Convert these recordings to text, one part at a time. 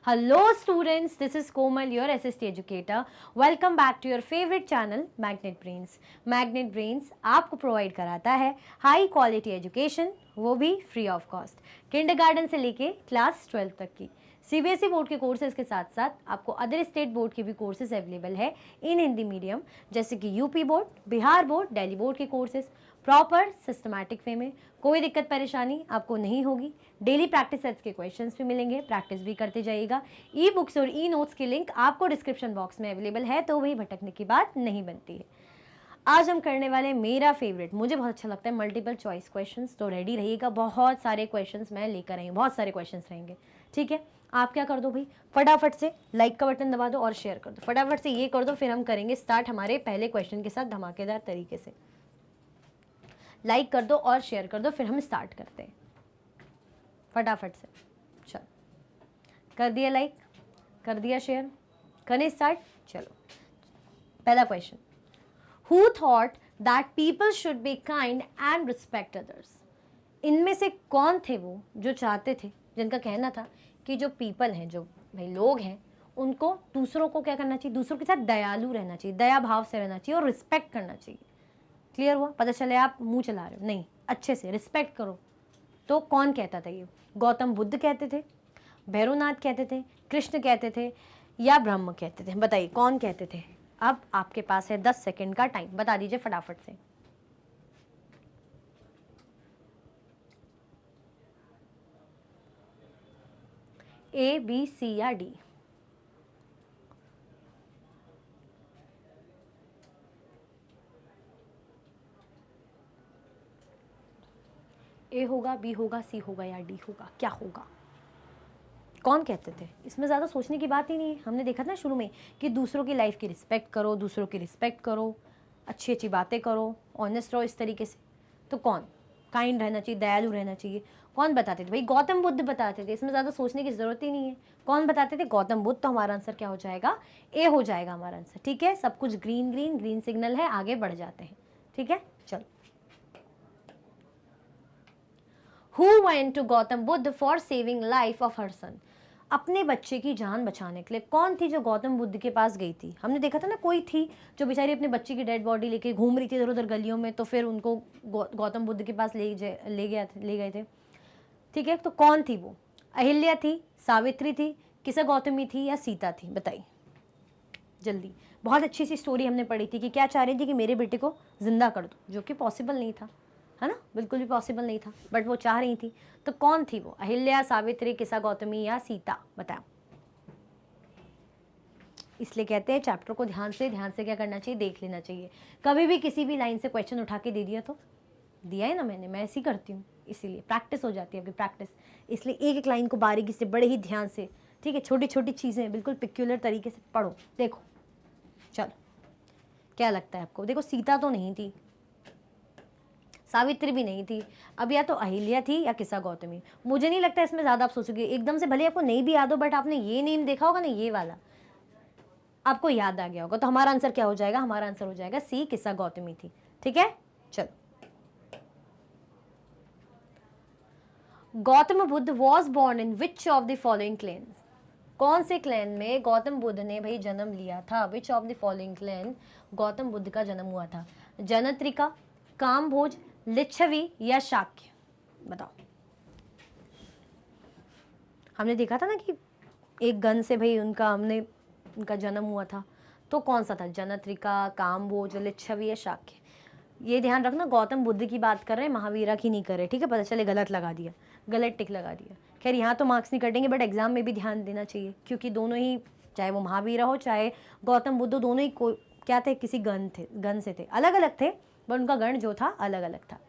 Hello students, this is Komal, your SST educator. Welcome back to your favorite channel Magnet Brains. Magnet Brains आपको provide कराता है high quality education, वो भी free of cost, kindergarten से लेके class 12 तक की। सीबीएसई बोर्ड के कोर्सेज के साथ साथ आपको अदर स्टेट बोर्ड के भी कोर्सेज अवेलेबल है इन हिंदी मीडियम, जैसे कि UP board, Bihar board, Delhi board के कोर्सेज प्रॉपर सिस्टमैटिक वे में। कोई दिक्कत परेशानी आपको नहीं होगी। डेली प्रैक्टिस सेट्स के क्वेश्चंस भी मिलेंगे, प्रैक्टिस भी करते जाइएगा। ई बुक्स और ई नोट्स की लिंक आपको डिस्क्रिप्शन बॉक्स में अवेलेबल है, तो वही भटकने की बात नहीं बनती है। आज हम करने वाले मेरा फेवरेट, मुझे बहुत अच्छा लगता है, मल्टीपल चॉइस क्वेश्चंस। तो रेडी रहिएगा, बहुत सारे क्वेश्चंस मैं लेकर आई हूँ, बहुत सारे क्वेश्चंस रहेंगे। ठीक है, आप क्या कर दो भाई, फटाफट से लाइक का बटन दबा दो और शेयर कर दो। फटाफट से ये कर दो, फिर हम करेंगे स्टार्ट हमारे पहले क्वेश्चन के साथ धमाकेदार तरीके से। लाइक कर दो और शेयर कर दो, फिर हम स्टार्ट करते हैं फटाफट से। चलो, कर दिया लाइक, कर दिया शेयर, करें स्टार्ट। चलो, पहला question, who thought that people should be kind and respect others? इनमें से कौन थे वो जो चाहते थे, जिनका कहना था कि जो पीपल हैं, जो भाई लोग हैं, उनको दूसरों को क्या करना चाहिए, दूसरों के साथ दयालु रहना चाहिए, दया भाव से रहना चाहिए और रिस्पेक्ट करना चाहिए। क्लियर हुआ? पता चले आप मुंह चला रहे हो, नहीं, अच्छे से रिस्पेक्ट करो। तो कौन कहता था ये? गौतम बुद्ध कहते थे, भैरवनाथ कहते थे, कृष्ण कहते थे, या ब्रह्म कहते थे? बताइए कौन कहते थे। अब आपके पास है 10 सेकंड का टाइम, बता दीजिए फटाफट से। ए, बी, सी या डी? ए होगा, बी होगा, सी होगा या डी होगा? क्या होगा? कौन कहते थे? इसमें ज़्यादा सोचने की बात ही नहीं है। हमने देखा था ना शुरू में कि दूसरों की लाइफ की रिस्पेक्ट करो, दूसरों की रिस्पेक्ट करो, अच्छी अच्छी बातें करो, ऑनेस्ट रहो, इस तरीके से। तो कौन? काइंड रहना चाहिए, दयालु रहना चाहिए। कौन बताते थे भाई? गौतम बुद्ध बताते थे। इसमें ज़्यादा सोचने की ज़रूरत ही नहीं है। कौन बताते थे? गौतम बुद्ध। तो हमारा आंसर क्या हो जाएगा? ए हो जाएगा हमारा आंसर। ठीक है, सब कुछ ग्रीन ग्रीन ग्रीन सिग्नल है, आगे बढ़ जाते हैं। ठीक है, चलो। Who went to Gautam Buddha for saving life of her son? अपने बच्चे की जान बचाने के लिए कौन थी जो गौतम बुद्ध के पास गई थी? हमने देखा था ना, कोई थी जो बेचारी अपने बच्चे की डेड बॉडी लेके घूम रही थी इधर उधर गलियों में, तो फिर उनको गौतम बुद्ध के पास ले गए थे। ठीक है, तो कौन थी वो? अहिल्या थी, सावित्री थी, किसा गौतमी थी या सीता थी? बताइए जल्दी। बहुत अच्छी सी स्टोरी हमने पढ़ी थी कि क्या चाह रही थी कि मेरे बेटे को जिंदा कर दो, जो कि पॉसिबल नहीं था, है ना, बिल्कुल भी पॉसिबल नहीं था, बट वो चाह रही थी। तो कौन थी वो? अहिल्या, सावित्री, किसा गौतमी या सीता? बताओ। इसलिए कहते हैं चैप्टर को ध्यान से क्या करना चाहिए, देख लेना चाहिए। कभी भी किसी भी लाइन से क्वेश्चन उठा के दे दिया तो दिया है ना मैंने, मैं ऐसी करती हूँ, इसीलिए प्रैक्टिस हो जाती है आपकी, प्रैक्टिस। इसलिए एक एक लाइन को बारीकी से, बड़े ही ध्यान से, ठीक है, छोटी छोटी चीज़ें बिल्कुल पिक्यूलर तरीके से पढ़ो। देखो, चलो, क्या लगता है आपको? देखो, सीता तो नहीं थी, सावित्री भी नहीं थी, अब या तो अहिल्या थी या किसा गौतमी। मुझे नहीं लगता इसमें ज़्यादा आप सोचोगे एकदम से, भले आपको नहीं भी याद हो, बट आपने ये नेम देखा होगा ना, ये वाला आपको याद आ गया होगा। तो हमारा आंसर क्या हो जाएगा? हमारा आंसर हो जाएगा सी, किसा गौतमी थी। ठीक है, चलो। Gautam Buddha was born in which of the following clan? कौन से क्लैन में गौतम बुद्ध ने भाई जन्म लिया था? विच of the following clan Gautam Buddha का जन्म हुआ था? जनत्रिका, कामभोज, लिच्छवी या शाक्य? बताओ। हमने देखा था ना कि एक गन से भाई उनका जन्म हुआ था, तो कौन सा था? जनत्रिका, कामभोज, लिच्छवी या शाक्य? ये ध्यान रखना, गौतम बुद्ध की बात कर रहे हैं, महावीरा की नहीं कर रहे। ठीक है, पता चले गलत लगा दिया, गलत टिक लगा दिया। खैर, यहाँ तो मार्क्स नहीं कटेंगे, बट एग्जाम में भी ध्यान देना चाहिए, क्योंकि दोनों ही, चाहे वो महावीरा हो चाहे गौतम बुद्ध, दोनों ही क्या थे? किसी गण से थे, अलग अलग थे, बट उनका गण जो था अलग अलग था।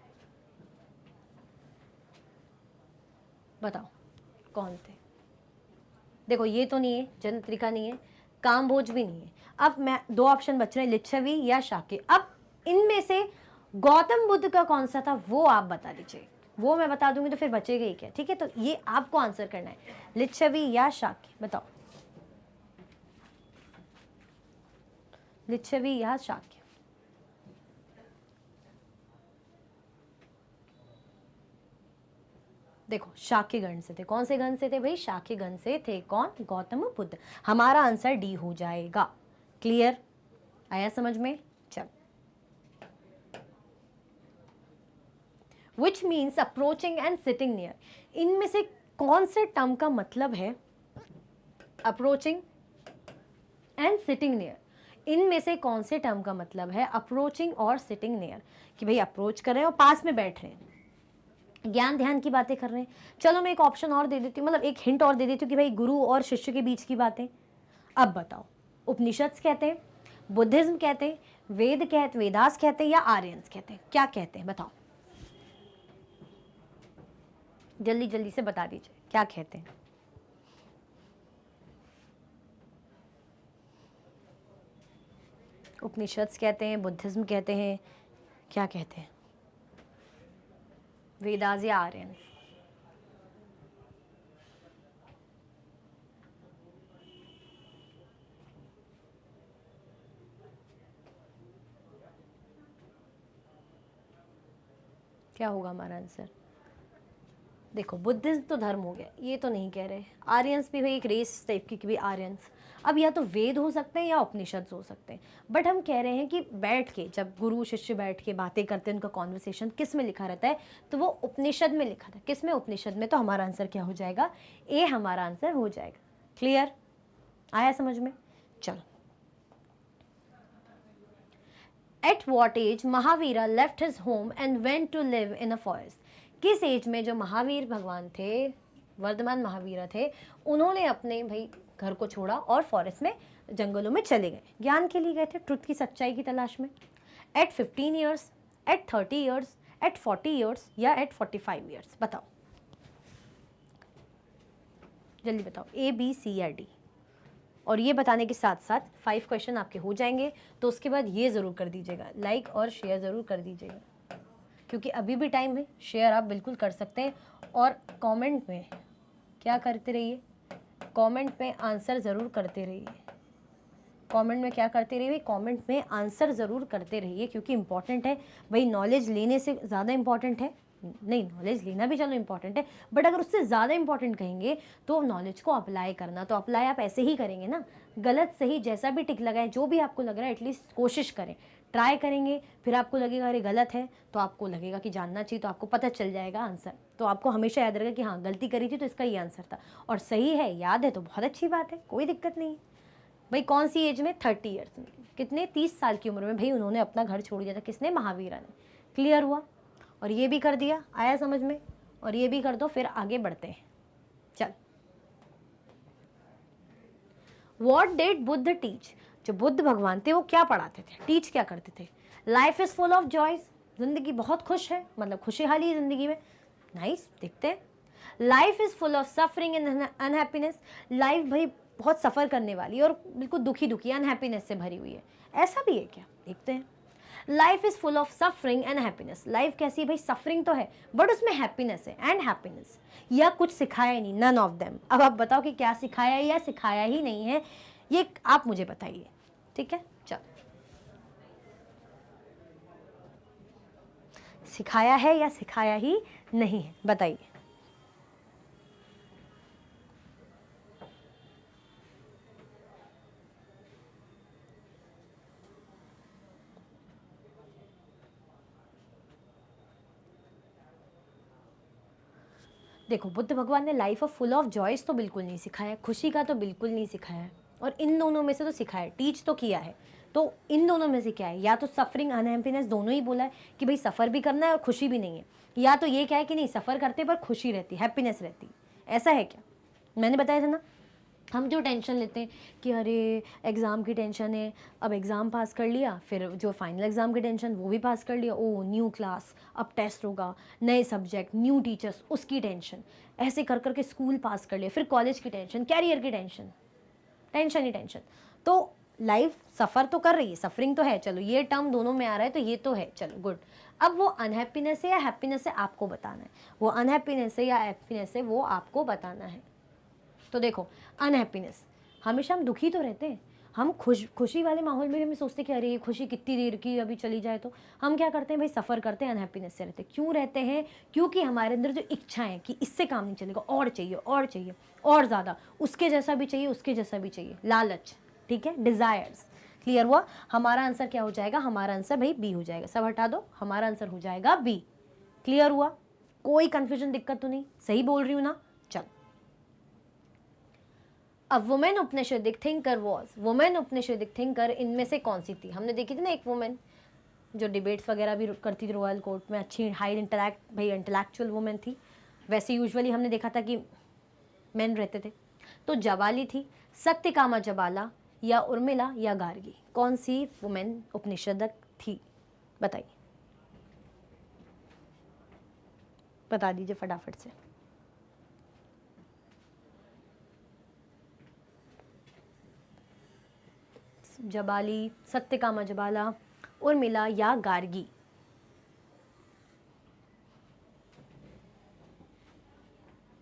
बताओ कौन थे? देखो, ये तो नहीं है, जनत्रिका नहीं है, कामभोज भी नहीं है। अब मैं दो ऑप्शन बच रहे हैं, लिच्छवी या शाक्य। अब इनमें से गौतम बुद्ध का कौन सा था वो आप बता दीजिए, वो मैं बता दूंगी तो फिर बचेगा ही क्या? ठीक है, तो ये आपको आंसर करना है, लिच्छवी या शाक्य? बताओ, लिच्छवी या शाक्य? देखो शाक्य गण से थे, कौन से गण से थे भाई? शाक्य गण से थे। कौन? गौतम बुद्ध। हमारा आंसर डी हो जाएगा। क्लियर? आया समझ में? चल, which means approaching and sitting near. इनमें से कौन से टर्म का मतलब है अप्रोचिंग एंड सिटिंग नियर? इनमें से कौन से टर्म का मतलब है अप्रोचिंग और सिटिंग नियर? कि भाई अप्रोच कर रहे हैं और पास में बैठ रहे हैं, ज्ञान ध्यान की बातें कर रहे हैं। चलो मैं एक ऑप्शन और दे देती हूँ, मतलब एक हिंट और दे देती हूँ कि भाई गुरु और शिष्य के बीच की बातें। अब बताओ, उपनिषद कहते हैं, बुद्धिज्म कहते हैं, वेद कहते, वेदास कहते हैं, या आर्यंस कहते हैं? क्या कहते हैं बताओ, जल्दी जल्दी से बता दीजिए, क्या कहते हैं? उपनिषद कहते हैं, बुद्धिज्म कहते हैं, क्या कहते हैं? वेदास या आर्यंस? क्या होगा हमारा आंसर? देखो बुद्धिज्म तो धर्म हो गया, ये तो नहीं कह रहे। आर्यंस भी भाई एक रेस टाइप की भी आर्यंस। अब या तो वेद हो सकते हैं या उपनिषद हो सकते हैं, बट हम कह रहे हैं कि बैठ के जब गुरु शिष्य बैठ के बातें करते हैं, उनका कॉन्वर्सेशन किस में लिखा रहता है? तो वो उपनिषद में लिखा था। किस में? उपनिषद में। तो हमारा आंसर क्या हो जाएगा? ए हमारा आंसर हो जाएगा। क्लियर? आया समझ में? चलो, at what age Mahavira left his home and went to live in a forest? किस एज में जो महावीर भगवान थे, वर्धमान महावीरा थे, उन्होंने अपने भाई घर को छोड़ा और फॉरेस्ट में, जंगलों में चले गए? ज्ञान के लिए गए थे, ट्रुथ की सच्चाई की तलाश में। At 15 years, at 30 years, at 40 years, या एट 45 ईयर्स? बताओ, जल्दी बताओ, ए बी सी या डी। और ये बताने के साथ साथ 5 क्वेश्चन आपके हो जाएंगे, तो उसके बाद ये ज़रूर कर दीजिएगा, लाइक और शेयर ज़रूर कर दीजिएगा, क्योंकि अभी भी टाइम है। शेयर आप बिल्कुल कर सकते हैं, और कमेंट में क्या करते रहिए? कमेंट में आंसर ज़रूर करते रहिए। कमेंट में क्या करते रहिए? कमेंट में आंसर ज़रूर करते रहिए, क्योंकि इंपॉर्टेंट है भाई। नॉलेज लेने से ज़्यादा इंपॉर्टेंट है नहीं, नॉलेज लेना भी चलो इंपॉर्टेंट है, बट अगर उससे ज़्यादा इंपॉर्टेंट कहेंगे तो नॉलेज को अप्लाई करना। तो अप्लाई आप ऐसे ही करेंगे ना, गलत सही जैसा भी टिक लगाएं, जो भी आपको लग रहा है एटलीस्ट कोशिश करें, ट्राई करेंगे। फिर आपको लगेगा अरे गलत है, तो आपको लगेगा कि जानना चाहिए, तो आपको पता चल जाएगा आंसर। तो आपको हमेशा याद रहेगा कि हाँ गलती करी थी तो इसका ये आंसर था, और सही है याद है तो बहुत अच्छी बात है, कोई दिक्कत नहीं। भाई कौन सी एज में? 30 ईयर्स में। कितने? 30 साल की उम्र में भाई उन्होंने अपना घर छोड़ दिया था। किसने? महावीरा ने। क्लियर हुआ? और ये भी कर दिया, आया समझ में? और ये भी कर दो, फिर आगे बढ़ते हैं। चल, वॉट डिड बुद्ध टीच? जो बुद्ध भगवान थे वो क्या पढ़ाते थे, टीच क्या करते थे? Life is full of joys, जिंदगी बहुत खुश है, मतलब खुशहाली है जिंदगी में। नाइस, देखते हैं। Life is full of suffering and unhappiness, life भाई बहुत सफ़र करने वाली और बिल्कुल दुखी दुखी अनहैप्पीनेस से भरी हुई है, ऐसा भी है क्या? देखते हैं। Life is full of suffering and happiness, life कैसी है भाई? सफरिंग तो है बट उसमें हैप्पीनेस है एंड हैप्पीनेस, या कुछ सिखाया ही नहीं, नन ऑफ देम। अब आप बताओ कि क्या सिखाया या सिखाया ही नहीं है, ये आप मुझे बताइए, ठीक है? चलो, सिखाया है या सिखाया ही नहीं है, बताइए। देखो बुद्ध भगवान ने life of full of joys तो बिल्कुल नहीं सिखाया, खुशी का तो बिल्कुल नहीं सिखाया है, और इन दोनों में से तो सिखाया है, टीच तो किया है। तो इन दोनों में से क्या है? या तो सफरिंग अनहैप्पीनेस दोनों ही बोला है कि भाई सफ़र भी करना है और खुशी भी नहीं है, या तो ये क्या है कि नहीं सफ़र करते पर खुशी रहती, हैप्पीनेस रहती, ऐसा है क्या? मैंने बताया था ना, हम जो टेंशन लेते हैं कि अरे एग्ज़ाम की टेंशन है, अब एग्ज़ाम पास कर लिया, फिर जो फाइनल एग्ज़ाम की टेंशन वो भी पास कर लिया, ओ न्यू क्लास, अब टेस्ट होगा, नए सब्जेक्ट, न्यू टीचर्स, उसकी टेंशन, ऐसे कर करके स्कूल पास कर लिया, फिर कॉलेज की टेंशन, कैरियर की टेंशन, टेंशन ही टेंशन। तो लाइफ सफ़र तो कर रही है, सफरिंग तो है, चलो ये टर्म दोनों में आ रहा है तो ये तो है, चलो गुड। अब वो अनहैप्पीनेस है या हैप्पीनेस है आपको बताना है, वो अनहैप्पीनेस है या हैप्पीनेस है वो आपको बताना है। तो देखो अनहैप्पीनेस, हमेशा हम दुखी तो रहते हैं, हम खुशी वाले माहौल में भी हम सोचते कि अरे ये खुशी कितनी देर की अभी चली जाए, तो हम क्या करते हैं भाई, सफ़र करते हैं, अनहैप्पीनेस से रहते हैं। क्यों रहते हैं? क्योंकि हमारे अंदर जो इच्छा है कि इससे काम नहीं चलेगा, और चाहिए और चाहिए और ज़्यादा, उसके जैसा भी चाहिए, उसके जैसा भी चाहिए, लालच, ठीक है, डिज़ायर्स। क्लियर हुआ? हमारा आंसर क्या हो जाएगा? हमारा आंसर भाई बी हो जाएगा। सब हटा दो, हमारा आंसर हो जाएगा बी। क्लियर हुआ? कोई कंफ्यूजन, दिक्कत तो नहीं? सही बोल रही हूँ ना? चल, अब women Upanishadic thinker was, women Upanishadic thinker इनमें से कौन सी थी? हमने देखी थी ना एक वुमेन जो डिबेट्स वगैरह भी करती थी रॉयल कोर्ट में, अच्छी हाई इंटेलेक्चुअल वुमेन थी। वैसे यूजुअली हमने देखा था कि मेन रहते थे। तो जबाली थी, सत्यकामा जबाला, या उर्मिला, या गार्गी, कौन सी वुमेन उपनिषदक थी? बताइए, बता दीजिए फटाफट से। जबाली, सत्यकामा जबाला, उर्मिला, या गार्गी?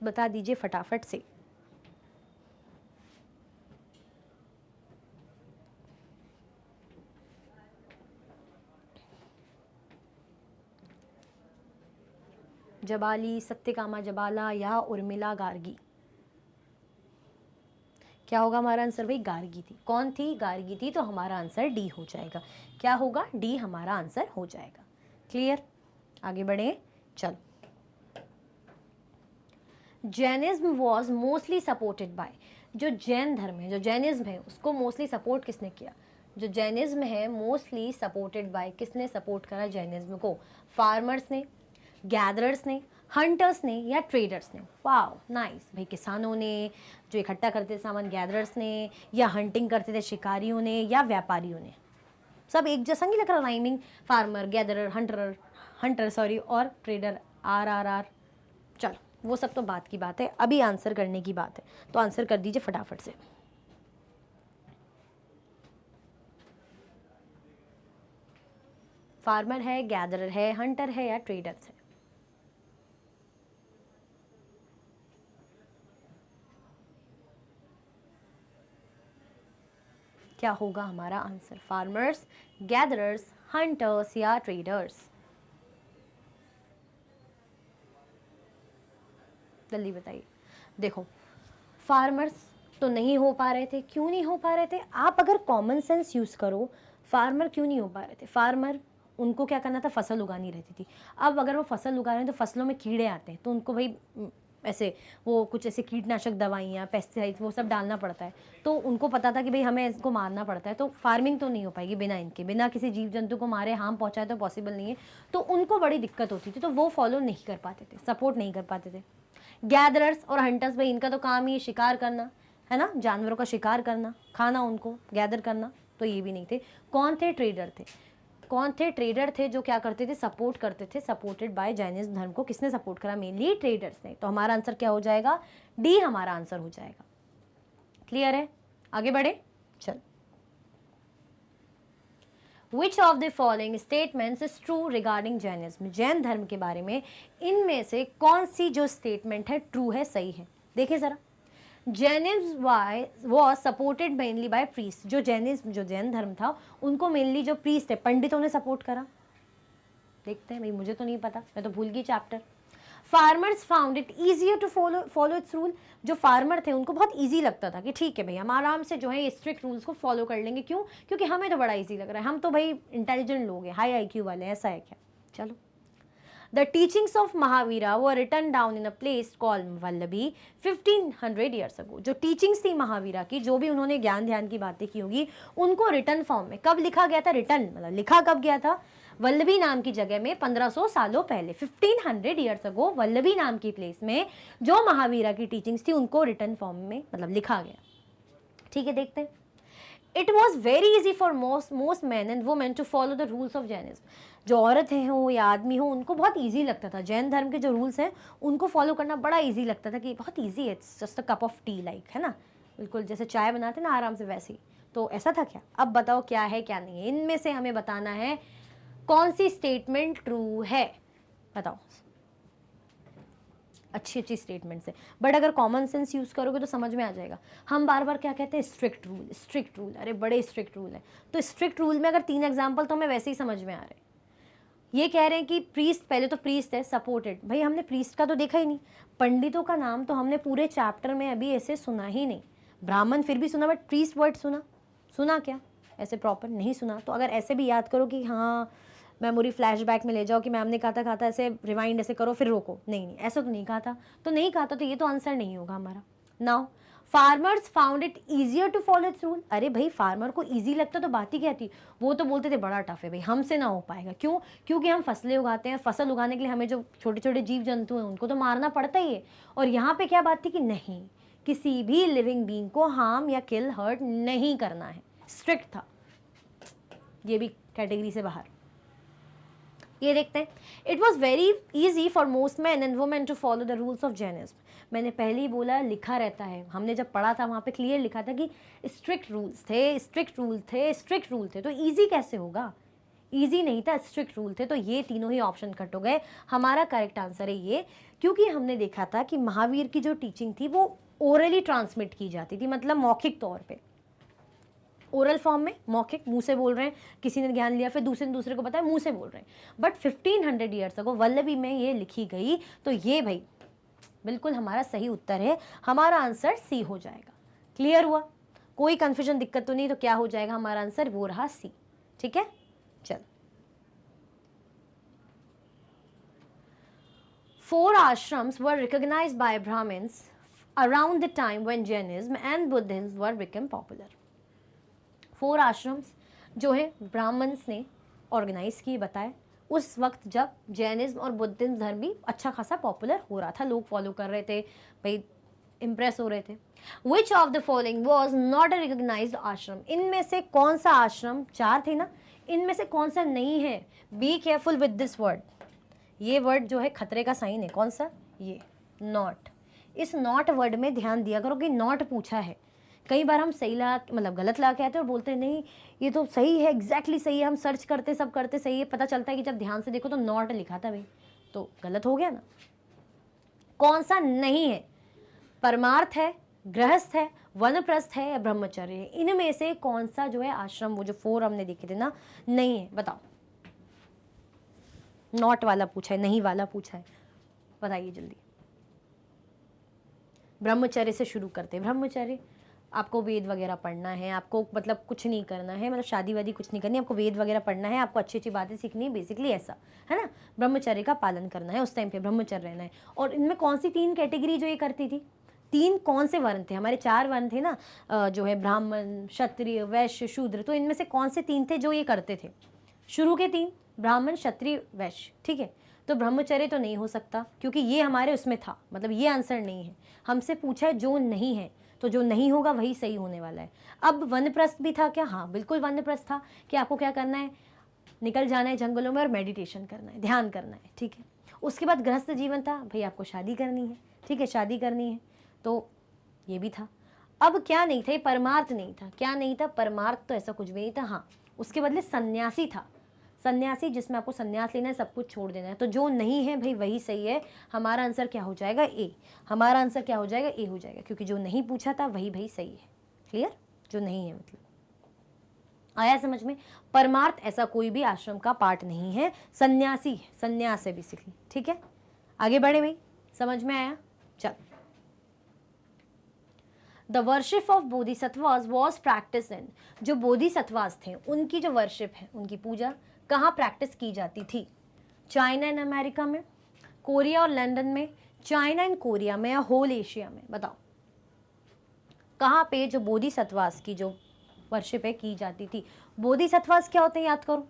बता दीजिए फटाफट से। जबाली, सत्यकामा जबाला, या उर्मिला, गार्गी? क्या होगा हमारा आंसर भाई? गार्गी थी। कौन थी? गार्गी थी। तो हमारा आंसर डी हो जाएगा। क्या होगा? डी हमारा आंसर हो जाएगा। क्लियर? आगे बढ़े, चल। Jainism was mostly supported by, जो जैन धर्म है, जो जैनिज्म है, उसको मोस्टली सपोर्ट किसने किया? जो जैनिज्म है मोस्टली सपोर्टेड बाय, किसने सपोर्ट करा जैनिज्म को? फार्मर्स ने, गैदरर्स ने, हंटर्स ने, या ट्रेडर्स ने? वाओ नाइस भाई, किसानों ने जो इकट्ठा करते थे सामान, गैदरर्स ने, या हंटिंग करते थे शिकारियों ने, या व्यापारियों ने? सब एक जैसा नहीं लग रहा rhyming? Farmer, gatherer, Hunter sorry, और ट्रेडर, आर। चलो वो सब तो बात की बात है, अभी आंसर करने की बात है। तो आंसर कर दीजिए फटाफट से। फार्मर है, गैदरर है, हंटर है, या ट्रेडर्स है? क्या होगा हमारा आंसर? फार्मर्स, गैदरर्स, हंटर्स, या ट्रेडर्स? जल्दी बताइए। देखो, फार्मर्स तो नहीं हो पा रहे थे। क्यों नहीं हो पा रहे थे? आप अगर कॉमन सेंस यूज़ करो, फार्मर क्यों नहीं हो पा रहे थे? फार्मर, उनको क्या करना था? फसल उगानी रहती थी। अब अगर वो फसल उगा रहे हैं तो फसलों में कीड़े आते हैं, तो उनको भाई ऐसे वो कुछ ऐसे कीटनाशक दवाइयाँ, पेस्टिसाइड्स, वो सब डालना पड़ता है। तो उनको पता था कि भाई हमें इसको मारना पड़ता है, तो फार्मिंग तो नहीं हो पाएगी बिना इनके, बिना किसी जीव जंतु को मारे हार्म पहुँचाए तो पॉसिबल नहीं है। तो उनको बड़ी दिक्कत होती थी, तो वो फॉलो नहीं कर पाते थे, सपोर्ट नहीं कर पाते थे। गैदरर्स और हंटर्स भाई, इनका तो काम ही शिकार करना है ना, जानवरों का शिकार करना, खाना उनको गैदर करना, तो ये भी नहीं थे। कौन थे? ट्रेडर थे। कौन थे? ट्रेडर थे, जो क्या करते थे? सपोर्ट करते थे, सपोर्टेड बाय जैनिज्म धर्म को। किसने सपोर्ट करा? मेनली ट्रेडर्स ने। तो हमारा आंसर क्या हो जाएगा? डी हमारा आंसर हो जाएगा। क्लियर है? आगे बढ़े, चल। विच of the following statements is true regarding Jainism, Jain धर्म के बारे में इनमें से कौन सी जो स्टेटमेंट है ट्रू है, सही है? देखिए जरा। Jainism was supported mainly by priest, जो जैनिज्म, जो जैन धर्म था, उनको मेनली जो प्रीस्ट है, पंडितों ने सपोर्ट करा। देखते हैं भाई, मुझे तो नहीं पता, मैं तो भूल गई chapter. Farmers found it easier to follow its rule, जो फार्मर थे उनको बहुत ईजी लगता था कि ठीक है भाई, हम आराम से जो है ये स्ट्रिक्ट रूल्स को फॉलो कर लेंगे। क्यों? क्योंकि हमें तो बड़ा ईजी लग रहा है, हम तो भाई इंटेलिजेंट लोग हैं, हाई IQ वाले, ऐसा है क्या? चलो। द टीचिंग्स ऑफ महावीरा वो written down in a place called Vallabhi 1500 years ago, जो टीचिंग्स थी महावीरा की, जो भी उन्होंने ज्ञान ध्यान की बातें की होगी, उनको रिटन फॉर्म में कब लिखा गया था? रिटन मतलब लिखा कब गया था? वल्लभी नाम की जगह में 1500 सालों पहले, 1500 ईयर्स अगो, वल्लभी नाम की प्लेस में जो महावीरा की टीचिंग्स थी उनको रिटन फॉर्म में मतलब लिखा गया। ठीक है, देखते हैं। It was very easy for most man and women to follow the rules of Jainism, जो औरतें हो या आदमी हो, उनको बहुत ईजी लगता था जैन धर्म के जो रूल्स हैं उनको फॉलो करना बड़ा ईजी लगता था, कि बहुत ईजी है, it's just a cup of T, like, है ना, बिल्कुल जैसे चाय बनाते ना आराम से, वैसे ही। तो ऐसा था क्या? अब बताओ क्या है क्या नहीं है, इनमें से हमें बताना है कौन सी स्टेटमेंट ट्रू है, बताओ। अच्छी अच्छी स्टेटमेंट से, बट अगर कॉमन सेंस यूज़ करोगे तो समझ में आ जाएगा। हम बार बार क्या कहते हैं, स्ट्रिक्ट रूल, स्ट्रिक्ट रूल, अरे बड़े स्ट्रिक्ट रूल है। तो स्ट्रिक्ट रूल में अगर 3 एग्जाम्पल तो हमें वैसे ही समझ में आ रहे हैं। ये कह रहे हैं कि प्रीस्ट, पहले तो प्रीस्ट है, सपोर्टेड, भाई हमने प्रीस्ट का तो देखा ही नहीं, पंडितों का नाम तो हमने पूरे चैप्टर में अभी ऐसे सुना ही नहीं। ब्राह्मण फिर भी सुना, बट प्रीस्ट वर्ड सुना क्या ऐसे प्रॉपर नहीं सुना। तो अगर ऐसे भी याद करो कि हाँ मेमोरी फ्लैशबैक में ले जाओ कि मैम ने कहा था ऐसे रिवाइंड ऐसे करो फिर रोको, नहीं ऐसा तो नहीं कहा था, तो नहीं कहा था, तो ये तो आंसर नहीं होगा हमारा। Now farmers found it easier to follow its rule, अरे भाई फार्मर को ईजी लगता तो बात ही क्या थी, वो तो बोलते थे बड़ा टफ है भाई, हमसे ना हो पाएगा। क्यों? क्योंकि हम फसलें उगाते हैं, फसल उगाने के लिए हमें जो छोटे छोटे जीव जंतु हैं उनको तो मारना पड़ता ही है। और यहाँ पे क्या बात थी कि नहीं, किसी भी लिविंग बीइंग को हार्म या किल हर्ट नहीं करना है, स्ट्रिक्ट था, ये भी कैटेगरी से बाहर। ये देखते हैं, it was very easy for most man and women to follow the rules of Jainism. मैंने पहले ही बोला, लिखा रहता है, हमने जब पढ़ा था वहाँ पे क्लियर लिखा था कि स्ट्रिक्ट रूल्स थे, स्ट्रिक्ट रूल थे, स्ट्रिक्ट रूल थे, तो ईजी कैसे होगा, ईजी नहीं था, स्ट्रिक्ट रूल थे। तो ये तीनों ही ऑप्शन कट हो गए, हमारा करेक्ट आंसर है ये, क्योंकि हमने देखा था कि महावीर की जो टीचिंग थी वो ओरली ट्रांसमिट की जाती थी, मतलब मौखिक तौर पर, ओरल फॉर्म में, मौखिक, मुंह से बोल रहे हैं, किसी ने ज्ञान लिया फिर दूसरे को पता है, मुंह से बोल रहे हैं। बट 1500 ईयर्स अगो वल्लभी में ये लिखी गई, तो ये भाई बिल्कुल हमारा सही उत्तर है, हमारा आंसर सी हो जाएगा। क्लियर हुआ? कोई कंफ्यूजन, दिक्कत तो नहीं? तो क्या हो जाएगा हमारा आंसर, वो रहा सी। ठीक है, चल। 4 ashrams were recognised by Brahmins around the time when Jainism and Buddhism were become popular. 4 ashrams जो है ब्राह्मण्स ने ऑर्गेनाइज किए, बताए उस वक्त जब जैनिज्म और बुद्धिज्म धर्म भी अच्छा खासा पॉपुलर हो रहा था, लोग फॉलो कर रहे थे भाई, इम्प्रेस हो रहे थे। Which of the following was not a recognized ashram, इनमें से कौन सा आश्रम, 4 थे ना, इनमें से कौन सा नहीं है? Be careful with this word, ये वर्ड जो है खतरे का साइन है, कौन सा? ये नॉट। इस नॉट वर्ड में ध्यान दिया करो कि नॉट पूछा है। कई बार हम सही ला, मतलब गलत ला के आते हैं और बोलते हैं नहीं ये तो सही है, एग्जैक्टली सही है, हम सर्च करते सब करते सही है, पता चलता है कि जब ध्यान से देखो तो नॉट लिखा था भाई, तो गलत हो गया ना। कौन सा नहीं है? परमार्थ है, गृहस्थ है, वनप्रस्थ है या ब्रह्मचर्य है, इनमें से कौन सा जो है आश्रम, वो जो 4 हमने देखे थे ना, नहीं है? बताओ। नॉट वाला पूछा है, नहीं वाला पूछा है, बताइए जल्दी। ब्रह्मचर्य से शुरू करते। ब्रह्मचर्य, आपको वेद वगैरह पढ़ना है, आपको मतलब कुछ नहीं करना है, मतलब शादी वादी कुछ नहीं करनी, आपको वेद वगैरह पढ़ना है, आपको अच्छी अच्छी बातें सीखनी है, बेसिकली ऐसा है ना। ब्रह्मचर्य का पालन करना है, उस टाइम पे ब्रह्मचर्य रहना है। और इनमें कौन सी 3 कैटेगरी जो ये करती थी? 3 कौन से वर्ण थे? हमारे 4 वर्ण थे ना, जो है ब्राह्मण, क्षत्रिय, वैश्य, शूद्र, तो इनमें से कौन से 3 थे जो ये करते थे? शुरू के 3, ब्राह्मण, क्षत्रिय, वैश्य, ठीक है। तो ब्रह्मचर्य तो नहीं हो सकता क्योंकि ये हमारे उसमें था, मतलब ये आंसर नहीं है, हमसे पूछा है जो नहीं है, तो जो नहीं होगा वही सही होने वाला है। अब वनप्रस्थ भी था क्या? हाँ बिल्कुल वनप्रस्थ था कि आपको क्या करना है, निकल जाना है जंगलों में और मेडिटेशन करना है, ध्यान करना है, ठीक है। उसके बाद गृहस्थ जीवन था, भाई आपको शादी करनी है, ठीक है, शादी करनी है, तो ये भी था। अब क्या नहीं था? परमार्थ नहीं था। क्या नहीं था? परमार्थ तो ऐसा कुछ भी नहीं था। हाँ, उसके बदले सन्यासी था, सन्यासी, जिसमें आपको सन्यास लेना है, सब कुछ छोड़ देना है। तो जो नहीं है भाई वही सही है, हमारा आंसर क्या हो जाएगा? ए। हमारा आंसर क्या हो जाएगा? ए हो जाएगा, क्योंकि जो नहीं पूछा था वही भाई सही है। क्लियर? जो नहीं है मतलब आया समझ में? परमार्थ ऐसा कोई भी आश्रम का पार्ट नहीं है, सन्यासी है, सन्यास है बेसिकली, ठीक है। आगे बढ़े भाई, समझ में आया? चल। The worship of bodhisattvas was practice in, जो बोधिसत्वास थे उनकी जो वर्शिप है, उनकी पूजा कहाँ प्रैक्टिस की जाती थी? चाइना एंड अमेरिका में, कोरिया और लंदन में, चाइना एंड कोरिया में, या होल एशिया में? बताओ कहाँ पे जो बोधिसत्वास की जो वर्शिप है की जाती थी। बोधिसत्वास क्या होते हैं याद करो।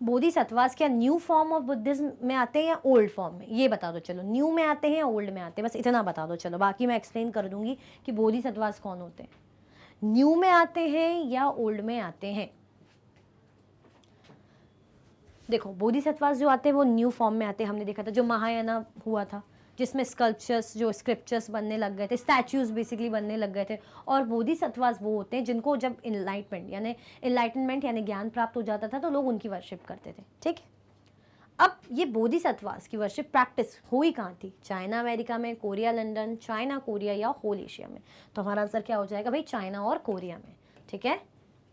बोधिसत्वास क्या न्यू फॉर्म ऑफ बुद्धिज्म में आते हैं या ओल्ड फॉर्म में? ये बता दो चलो, न्यू में आते हैं या ओल्ड में आते हैं, बस इतना बता दो चलो, बाकी मैं एक्सप्लेन कर दूंगी कि बोधिसत्वास कौन होते हैं, न्यू में आते हैं या ओल्ड में आते हैं। देखो बोधिसत्वास जो आते हैं वो न्यू फॉर्म में आते हैं, हमने देखा था जो महायाना हुआ था जिसमें स्कल्पचर्स, जो स्क्रिप्चर्स बनने लग गए थे, स्टैच्यूज बेसिकली बनने लग गए थे। और बोधिसत्वास वो होते हैं जिनको जब इनलाइटमेंट यानी ज्ञान प्राप्त हो जाता था तो लोग उनकी वर्शिप करते थे, ठीक है। अब ये बोधिसत्वास की वर्शिप प्रैक्टिस हुई कहाँ थी? चाइना अमेरिका में, कोरिया लंदन, चाइना कोरिया या होल एशिया में? तो हमारा आंसर क्या हो जाएगा भाई? चाइना और कोरिया में। ठीक है,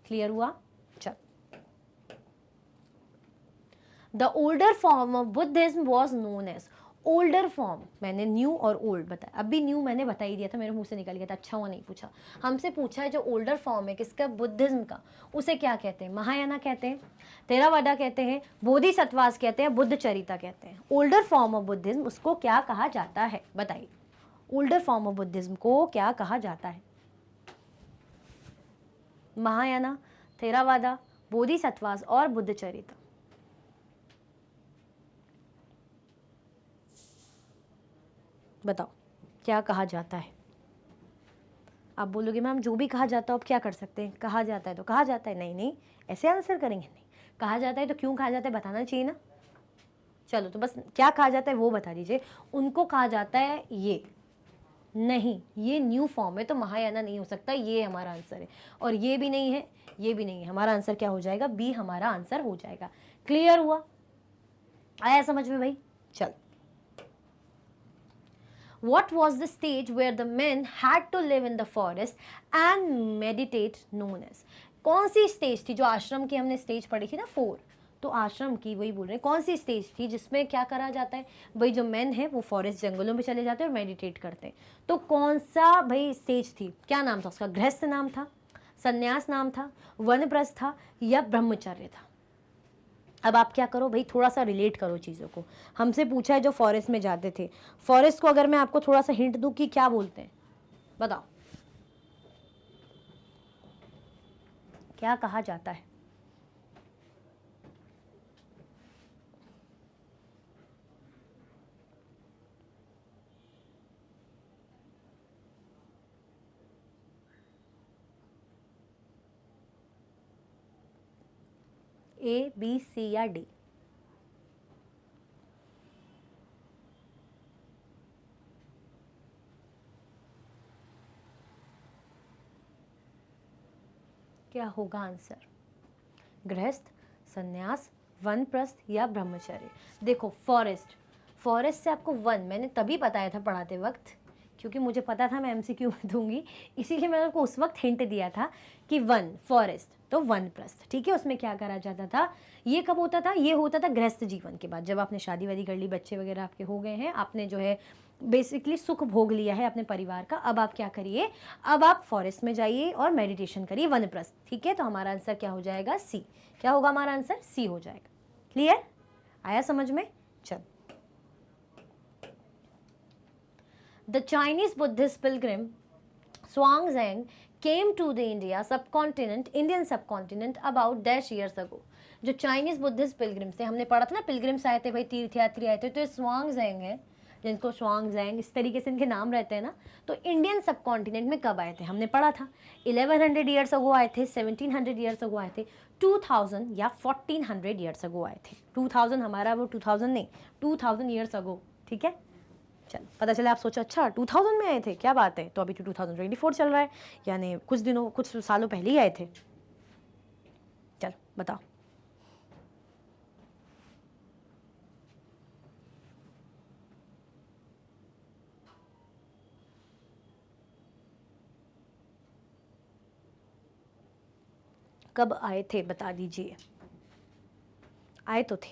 क्लियर हुआ? चल, the older form of Buddhism was known as, older form, मैंने न्यू और ओल्ड बताया, अभी न्यू मैंने बता ही दिया था, मेरे मुंह से निकल गया था, अच्छा हुआ नहीं पूछा। हमसे पूछा है जो ओल्डर फॉर्म है किसका? बुद्धिज्म का, उसे क्या कहते हैं? महायाना कहते हैं, थेरावादा कहते हैं, बोधिसत्वास कहते हैं, बुद्धचरिता कहते हैं। ओल्डर फॉर्म ऑफ बुद्धिज्म उसको क्या कहा जाता है? बताइए, ओल्डर फॉर्म ऑफ बुद्धिज्म को क्या कहा जाता है? महायाना, थेरावादा, बोधिसत्वास और बुद्धचरिता। बताओ क्या कहा जाता है? आप बोलोगे मैम जो भी कहा जाता है अब क्या कर सकते हैं? कहा जाता है तो कहा जाता है। नहीं नहीं, ऐसे आंसर करेंगे नहीं। कहा जाता है तो क्यों कहा जाता है बताना चाहिए ना। चलो तो बस क्या कहा जाता है वो बता दीजिए। उनको कहा जाता है ये, नहीं ये न्यू फॉर्म है तो महायाना नहीं हो सकता, ये हमारा आंसर है। और ये भी नहीं है, ये भी नहीं है, हमारा आंसर क्या हो जाएगा? बी हमारा आंसर हो जाएगा। क्लियर हुआ? आया समझ में भाई? चल, what was the stage where the men had to live in the forest and meditate known as? कौन सी स्टेज थी? जो आश्रम की हमने स्टेज पढ़ी थी ना 4, तो आश्रम की वही बोल रहे हैं। कौन सी स्टेज थी जिसमें क्या करा जाता है भाई? जो मेन है वो फॉरेस्ट जंगलों में चले जाते हैं और मेडिटेट करते हैं। तो कौन सा भाई स्टेज थी? क्या नाम था उसका? गृहस्थ नाम था, संन्यास नाम था, वनप्रस्थ था या ब्रह्मचर्य था? अब आप क्या करो भाई, थोड़ा सा रिलेट करो चीज़ों को। हमसे पूछा है जो फॉरेस्ट में जाते थे, फॉरेस्ट को अगर मैं आपको थोड़ा सा हिंट दूं कि क्या बोलते हैं, बताओ क्या कहा जाता है? ए, बी, सी या डी? क्या होगा आंसर? गृहस्थ, संन्यास, वनप्रस्थ या ब्रह्मचर्य? देखो फॉरेस्ट, फॉरेस्ट से आपको वन मैंने तभी बताया था पढ़ाते वक्त क्योंकि मुझे पता था मैं एमसीक्यू में दूंगी, इसीलिए मैंने आपको उस वक्त हिंट दिया था कि वन फॉरेस्ट तो वनप्रस्थ। ठीक है, उसमें क्या करा जाता था? ये कब होता था? ये होता था गृहस्थ जीवन के बाद, जब आपने शादी वादी कर ली, बच्चे वगैरह आपके हो गए हैं, आपने जो है बेसिकली सुख भोग लिया है अपने परिवार का। अब आप क्या करिए? अब आप फॉरेस्ट में जाइए और मेडिटेशन करिए, वनप्रस्थ। ठीक है, तो हमारा आंसर क्या हो जाएगा? सी। क्या होगा हमारा आंसर? सी हो जाएगा। क्लियर? आया समझ में? चल, the Chinese Buddhist pilgrim Xuanzang came to the Indian subcontinent about dash years ago। जो चाइनीज बुद्धिस्ट पिलग्रिम्स थे, हमने पढ़ा था ना, पिलग्रिम्स आए थे भाई, तीर्थयात्री आए थे, तो ये स्वांगजेंग है, जिनको स्वांगजेंग इस तरीके से इनके नाम रहते हैं ना। तो इंडियन सब कॉन्टिनेंट में कब आए थे? हमने पढ़ा था 1100 ईयर्स अगो आए थे, 1700 ईयर्स अगो आए थे, 2000 या 1400 ईयर्स अगो आए थे। 2000 हमारा वो 2000 नहीं, 2000 ईयर्स अगो। ठीक है, चल पता चला, आप सोचो अच्छा 2000 में आए थे, क्या बात है, तो अभी तो 2024 चल रहा है, यानी कुछ सालों पहले ही आए थे। चल बताओ। कब आए थे बता दीजिए। आए तो थे,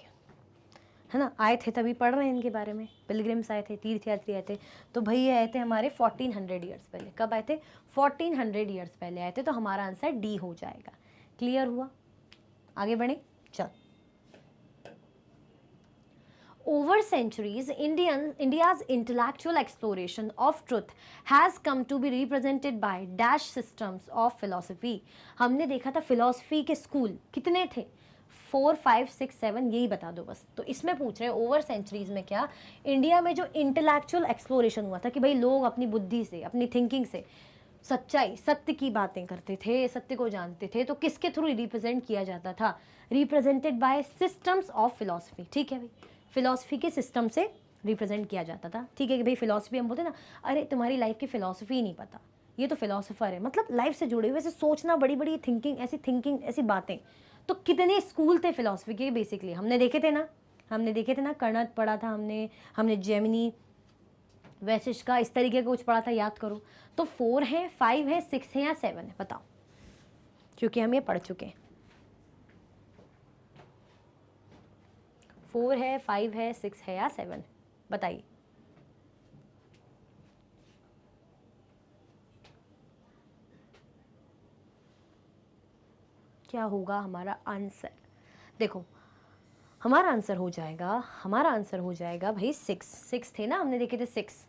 है ना, आए थे तभी पढ़ रहे हैं इनके बारे में। पिलग्रिम्स आए थे, तीर्थयात्री आए थे, तो भाई ये आए थे हमारे 1400 ईयर्स पहले। कब आए थे? 1400 ईयर्स पहले आए थे, तो हमारा आंसर डी हो जाएगा। क्लियर हुआ? आगे बढ़े, चल। Over centuries, India's intellectual exploration of truth has come to be represented by dash systems of philosophy। हमने देखा था फिलोसफी के स्कूल कितने थे? 4, 5, 6, 7, यही बता दो बस। तो इसमें पूछ रहे हैं ओवर सेंचुरीज में क्या इंडिया में जो इंटेलेक्चुअल एक्सप्लोरेशन हुआ था कि भाई लोग अपनी बुद्धि से, अपनी थिंकिंग से सच्चाई, सत्य की बातें करते थे, सत्य को जानते थे, तो किसके थ्रू रिप्रेजेंट किया जाता था? Represented by systems of philosophy. ठीक है भाई, फिलोसफी के सिस्टम से रिप्रेजेंट किया जाता था। ठीक है कि भाई फिलोसफी हम बोलते ना, अरे तुम्हारी लाइफ की फिलोसफी ही नहीं पता, ये तो फिलोसोफर है, मतलब लाइफ से जुड़े हुए, ऐसे सोचना, बड़ी बड़ी थिंकिंग, ऐसी बातें। तो कितने स्कूल थे फिलोसफी के बेसिकली, हमने देखे थे ना, हमने देखे थे ना, कर्णत पढ़ा था हमने जेमिनी, वैशिष्ट का, इस तरीके का कुछ पढ़ा था, याद करो। तो 4 है, 5 है, 6 है या 7 है, बताओ, क्योंकि हम ये पढ़ चुके हैं। 4 है, 5 है, 6 है या 7, बताइए। क्या होगा हमारा आंसर? देखो, हमारा आंसर हो जाएगा भाई 6 थे ना, हमने देखे थे 6,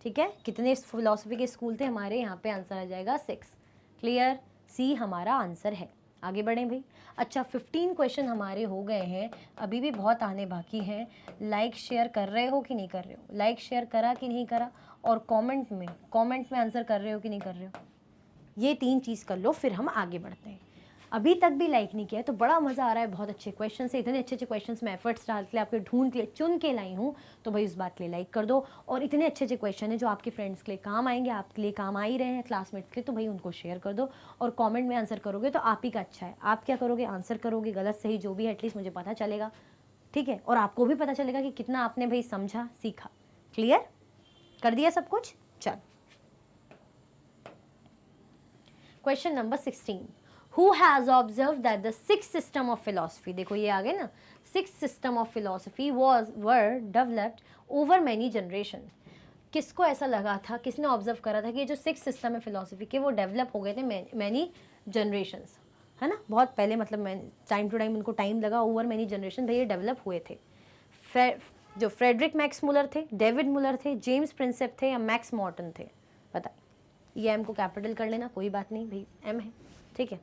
ठीक है। कितने फिलॉसफी के स्कूल थे हमारे, यहाँ पे आंसर आ जाएगा 6। क्लियर? सी हमारा आंसर है। आगे बढ़ें भाई। अच्छा, 15 क्वेश्चन हमारे हो गए हैं, अभी भी बहुत आने बाकी हैं। लाइक शेयर कर रहे हो कि नहीं कर रहे हो? लाइक शेयर करा कि नहीं करा? और कमेंट में आंसर कर रहे हो कि नहीं कर रहे हो? ये 3 चीज़ कर लो, फिर हम आगे बढ़ते हैं। अभी तक भी लाइक नहीं किया है तो बड़ा मज़ा आ रहा है, बहुत अच्छे क्वेश्चन है, इतने अच्छे क्वेश्चन मैं एफर्ट्स डाल के आपके ढूंढ के चुन के लाई हूँ, तो भाई उस बात के लिए लाइक कर दो। और इतने अच्छे क्वेश्चन हैं जो आपके फ्रेंड्स के लिए काम आएंगे, आपके लिए काम आ ही रहे हैं, क्लासमेट्स के लिए, तो भाई उनको शेयर कर दो। और कॉमेंट में आंसर करोगे तो आप ही का अच्छा है। आप क्या करोगे? आंसर करोगे, गलत सही जो भी है, एटलीस्ट मुझे पता चलेगा, ठीक है। और आपको भी पता चलेगा कि कितना आपने भाई समझा, सीखा। क्लियर? कर दिया सब कुछ? चल, question number 16, Who has observed that the 6th system of philosophy, देखो ये आ गए ना, 6th system of philosophy were developed over many generation। किसको ऐसा लगा था, किसने ऑब्जर्व करा था कि ये जो 6th सिस्टम है फिलोसफी के, वो डेवलप हो गए थे मैनी जनरेशन्स, है ना, बहुत पहले, मतलब टाइम टू टाइम उनको टाइम लगा, ओवर मैनी जनरेशन भाई ये डेवलप हुए थे। जो फ्रेडरिक मैक्स मुलर थे, डेविड मुलर थे, जेम्स प्रिंसेप थे या मैक्स मॉर्टन थे? बताइए। ये एम को कैपिटल कर लेना, कोई बात नहीं भाई, एम है, ठीक है।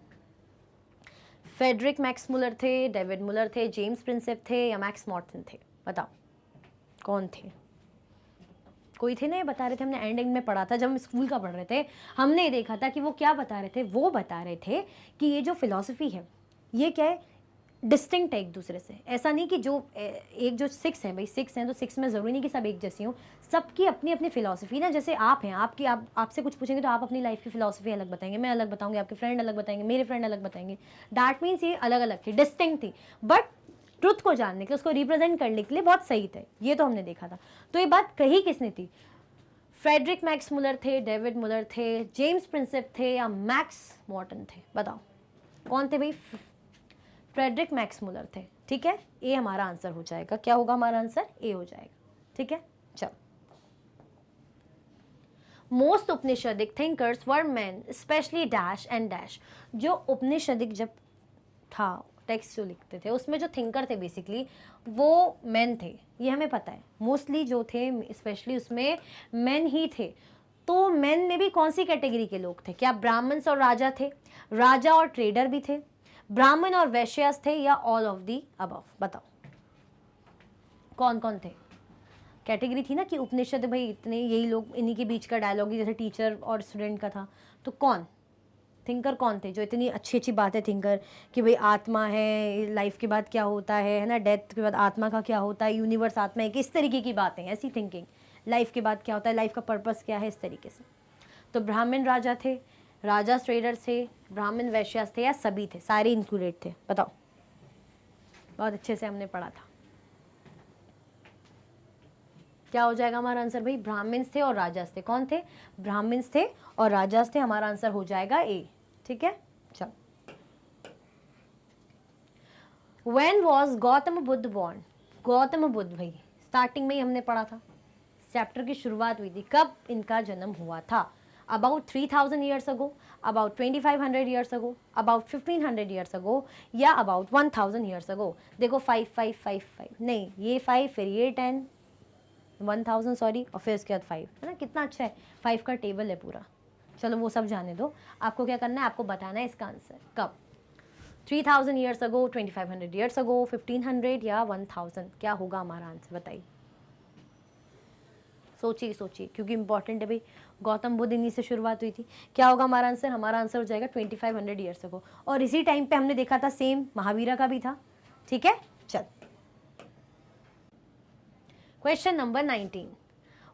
फ्रेडरिक मैक्स मुलर थे, डेविड मुलर थे, जेम्स प्रिंसेप थे या मैक्स मॉर्टन थे? बताओ कौन थे? कोई थे ना, ये बता रहे थे, हमने एंडिंग में पढ़ा था जब हम स्कूल का पढ़ रहे थे, हमने देखा था कि वो क्या बता रहे थे। वो बता रहे थे कि ये जो फिलॉसफी है ये क्या है, डिस्टिंक्ट है एक दूसरे से। ऐसा नहीं कि जो एक जो 6 है भाई, 6 हैं तो 6 में ज़रूरी नहीं कि सब एक जैसी हों, सबकी अपनी अपनी फिलॉसफी ना। जैसे आप हैं, आपसे कुछ पूछेंगे तो आप अपनी लाइफ की फिलॉसफी अलग बताएंगे, मैं अलग बताऊंगी, आपके फ्रेंड अलग बताएंगे, मेरे फ्रेंड अलग बताएंगे। दैट मीन्स ये अलग अलग थी, डिस्टिंक्ट थी, बट ट्रुथ को जानने के लिए, उसको रिप्रेजेंट करने के लिए बहुत सही थे। ये तो हमने देखा था। तो ये बात कही किसने थी? फ्रेडरिक मैक्स मुलर थे, डेविड मुलर थे, जेम्स प्रिंसेप थे या मैक्स मॉर्टन थे? बताओ कौन थे भाई? फ्रेडरिक मैक्स मुलर थे, ठीक है। ए हमारा आंसर हो जाएगा। क्या होगा हमारा आंसर? ए हो जाएगा, ठीक है। चलो, most Upanishadic thinkers were man, specially dash and dash. जो उपनिषदिक जब था, टेक्स्ट जो लिखते थे उसमें जो थिंकर थे बेसिकली वो मैन थे, ये हमें पता है। मोस्टली जो थे, स्पेशली उसमें मैन ही थे। तो मैन में भी कौन सी कैटेगरी के लोग थे? क्या ब्राह्मण्स और राजा थे? राजा और ट्रेडर भी थे? ब्राह्मण और वैश्यास थे या ऑल ऑफ दी अबव? बताओ कौन कौन थे? कैटेगरी थी ना कि उपनिषद भाई इतने, यही लोग, इन्हीं के बीच का डायलॉग ही जैसे टीचर और स्टूडेंट का था। तो कौन थिंकर कौन थे जो इतनी अच्छी अच्छी बातें थिंकर कि भाई आत्मा है, लाइफ के बाद क्या होता है ना, डेथ के बाद आत्मा का क्या होता है, यूनिवर्स आत्मा है, किस तरीके की बातें, ऐसी थिंकिंग, लाइफ के बाद क्या होता है, लाइफ का पर्पस क्या है, इस तरीके से। तो ब्राह्मण राजा थे, राजा ट्रेडर थे, ब्राह्मण वैश्यास थे या सभी थे, सारे इंक्लूडेड थे? बताओ। बहुत अच्छे से हमने पढ़ा था। क्या हो जाएगा हमारा आंसर भाई? ब्राह्मण्स थे और राजास थे। कौन थे? ब्राह्मण्स थे और राजास थे। हमारा आंसर हो जाएगा ए, ठीक है। चलो, When was Gautam Buddha born? Gautam Buddha भाई स्टार्टिंग में ही हमने पढ़ा था, चैप्टर की शुरुआत हुई थी, कब इनका जन्म हुआ था? About 3000 years ago, about 2500 years ago, about 1500 years अगो या अबाउट 1000 ईयर्स अगो? देखो 5 5 5 5 नहीं, ये 5 फिर ये 10 1000 सॉरी, और फिर उसके बाद 5, है ना। कितना अच्छा है, 5 का टेबल है पूरा। चलो वो सब जाने दो, आपको क्या करना है, आपको बताना है इसका आंसर कब। 3000 ईयर्स अगो, 2500 ईयर्स अगो, 1500 या 1000? क्या होगा हमारा आंसर? बताइए, सोचिए सोचिए, क्योंकि इंपॉर्टेंट है भाई, गौतम बुद्ध इन्हीं से शुरुआत हुई थी। क्या होगा हमारा आंसर? हमारा आंसर हो जाएगा 2500 ईयर्स अगो। और इसी टाइम पे हमने देखा था सेम महावीरा का भी था, ठीक है। चल, question number 19,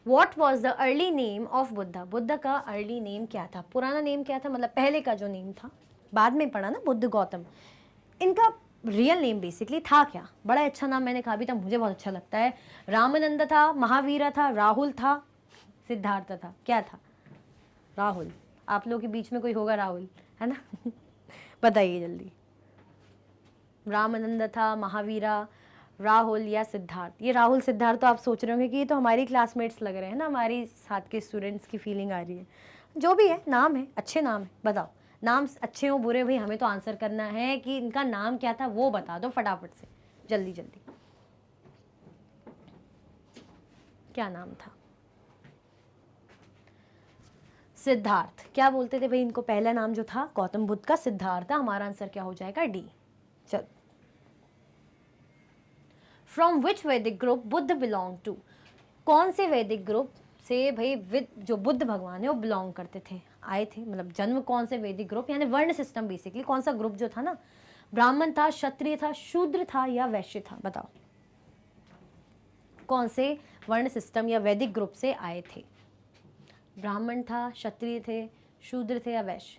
What was the early name of Buddha? Buddha का अर्ली नेम क्या था? पुराना नेम क्या था, मतलब पहले का जो नेम था, बाद में पढ़ा ना बुद्ध गौतम। इनका रियल नेम बेसिकली था क्या? बड़ा अच्छा नाम मैंने कहा भी था, मुझे बहुत अच्छा लगता है। रामानंद था, महावीरा था, राहुल था, सिद्धार्थ था, क्या था? राहुल। आप लोगों के बीच में कोई होगा राहुल, है ना? बताइए जल्दी। रामानंद था, महावीरा, राहुल या सिद्धार्थ? ये राहुल सिद्धार्थ तो आप सोच रहे होंगे कि ये तो हमारी क्लासमेट्स लग रहे हैं ना, हमारी साथ के स्टूडेंट्स की फीलिंग आ रही है। जो भी है, नाम है, अच्छे नाम है। बताओ, नाम अच्छे हो बुरे, भाई हमें तो आंसर करना है कि इनका नाम क्या था, वो बता दो फटाफट से, जल्दी जल्दी। क्या नाम था? सिद्धार्थ। क्या बोलते थे भाई इनको? पहला नाम जो था गौतम बुद्ध का सिद्धार्थ था। हमारा आंसर क्या हो जाएगा? डी। चल, from which Vedic group Buddha belong to? कौन से वैदिक ग्रुप से भाई जो बुद्ध भगवान है वो बिलोंग करते थे, आए थे, मतलब जन्म कौन से वैदिक ग्रुप, यानी वर्ण सिस्टम बेसिकली कौन सा ग्रुप जो था ना, ब्राह्मण था, क्षत्रिय था, शूद्र था या वैश्य था? बताओ, कौन से वर्ण सिस्टम या वैदिक ग्रुप से आए थे? ब्राह्मण था, क्षत्रिय थे, शूद्र थे या वैश्य?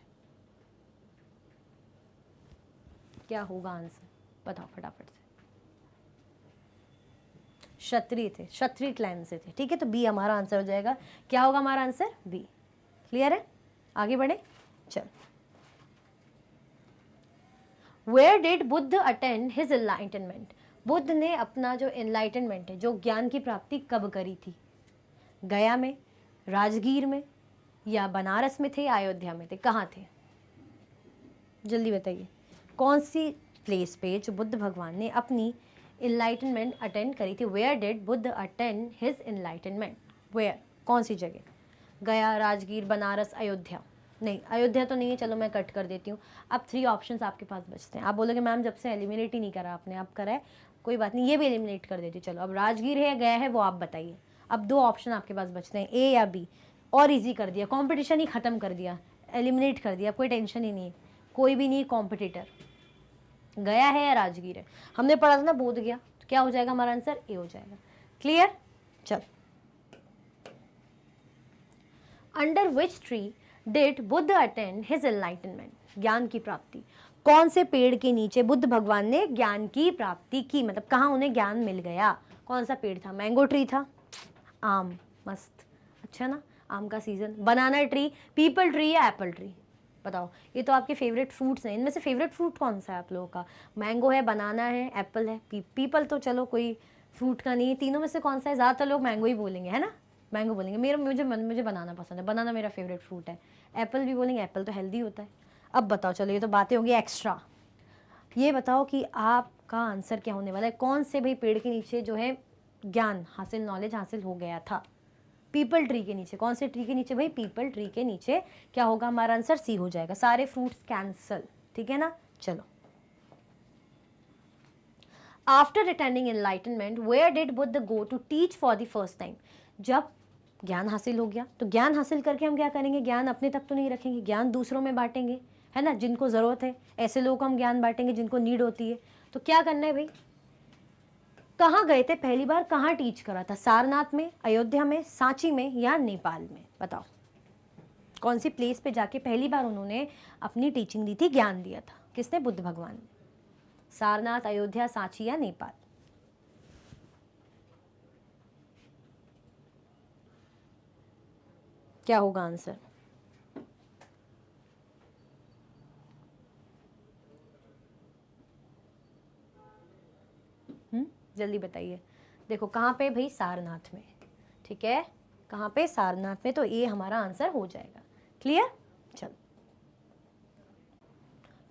क्या होगा आंसर? बताओ फटाफट से। क्षत्रिय थे, क्षत्रिय क्लैन से थे, ठीक है। तो बी हमारा आंसर हो जाएगा। क्या होगा हमारा आंसर? बी। क्लियर है? आगे बढ़े, चल। Where did Buddha attend his enlightenment? Buddha ने अपना जो एनलाइटनमेंट है, जो ज्ञान की प्राप्ति, कब करी थी? गया में, राजगीर में, या बनारस में थे, अयोध्या में थे, कहाँ थे? जल्दी बताइए, कौन सी प्लेस पे जो बुद्ध भगवान ने अपनी इनलाइटनमेंट अटेंड करी थी? Where did Buddha attend his enlightenment? Where, कौन सी जगह? गया, राजगीर, बनारस, अयोध्या? नहीं, अयोध्या तो नहीं है, चलो मैं कट कर देती हूँ। अब 3 ऑप्शंस आपके पास बचते हैं। आप बोलोगे मैम जब से एलिमिनेट ही नहीं करा आपने, अब करा है, कोई बात नहीं, ये भी एलिमिनेट कर देती हूँ। चलो, अब राजगीर है या गया है वो आप बताइए। अब 2 ऑप्शन आपके पास बचते हैं, ए या बी। और इजी कर दिया, कॉम्पिटिशन ही खत्म कर दिया, एलिमिनेट कर दिया, कोई टेंशन ही नहीं है, कोई भी नहीं कॉम्पिटिटर। गया है या राजगीर है? हमने पढ़ा था ना बोध गया, तो क्या हो जाएगा हमारा आंसर? ए हो जाएगा। क्लियर? चल। Under which tree did Buddha attend his enlightenment? ज्ञान की प्राप्ति कौन से पेड़ के नीचे बुद्ध भगवान ने ज्ञान की प्राप्ति की, मतलब कहाँ उन्हें ज्ञान मिल गया? कौन सा पेड़ था? मैंगो ट्री था, आम, मस्त, अच्छा ना, आम का सीजन। बनाना ट्री, पीपल ट्री या एप्पल ट्री? बताओ, ये तो आपके फेवरेट फ्रूट्स हैं, इनमें से फेवरेट फ्रूट कौन सा है आप लोगों का? मैंगो है, बनाना है, एप्पल है, पीपल तो चलो कोई फ्रूट का नहीं है, तीनों में से कौन सा है? ज़्यादातर लोग मैंगो ही बोलेंगे, है ना, मैंगो बोलेंगे। मुझे बनाना पसंद है, बनाना मेरा फेवरेट फ्रूट है। एप्पल भी बोलेंगे, एप्पल तो हेल्दी होता है। अब बताओ, चलो ये तो बातें होंगी एक्स्ट्रा, ये बताओ कि आपका आंसर क्या होने वाला है? कौन से भाई पेड़ के नीचे जो है ज्ञान हासिल, नॉलेज हासिल हो गया था? पीपल ट्री के नीचे। कौन से ट्री के नीचे भाई? पीपल ट्री के नीचे। क्या होगा हमारा आंसर? सी हो जाएगा। सारे फ्रूट्स कैंसल, ठीक है ना। चलो, after attending enlightenment where did Buddha go to teach for the first time? जब ज्ञान हासिल हो गया तो ज्ञान हासिल करके हम क्या करेंगे? ज्ञान अपने तक तो नहीं रखेंगे, ज्ञान दूसरों में बांटेंगे, है ना, जिनको ज़रूरत है, ऐसे लोगों को हम ज्ञान बांटेंगे जिनको नीड होती है। तो क्या करना है भाई? कहाँ गए थे पहली बार, कहाँ टीच करा था? सारनाथ में, अयोध्या में, सांची में या नेपाल में? बताओ, कौन सी प्लेस पे जाके पहली बार उन्होंने अपनी टीचिंग दी थी, ज्ञान दिया था? किसने? बुद्ध भगवान ने। सारनाथ, अयोध्या, सांची या नेपाल? क्या होगा आंसर? जल्दी बताइए। देखो कहाँ पे भाई? सारनाथ में, ठीक है, कहाँ पे? सारनाथ में। तो ये हमारा आंसर हो जाएगा। क्लियर? चलो,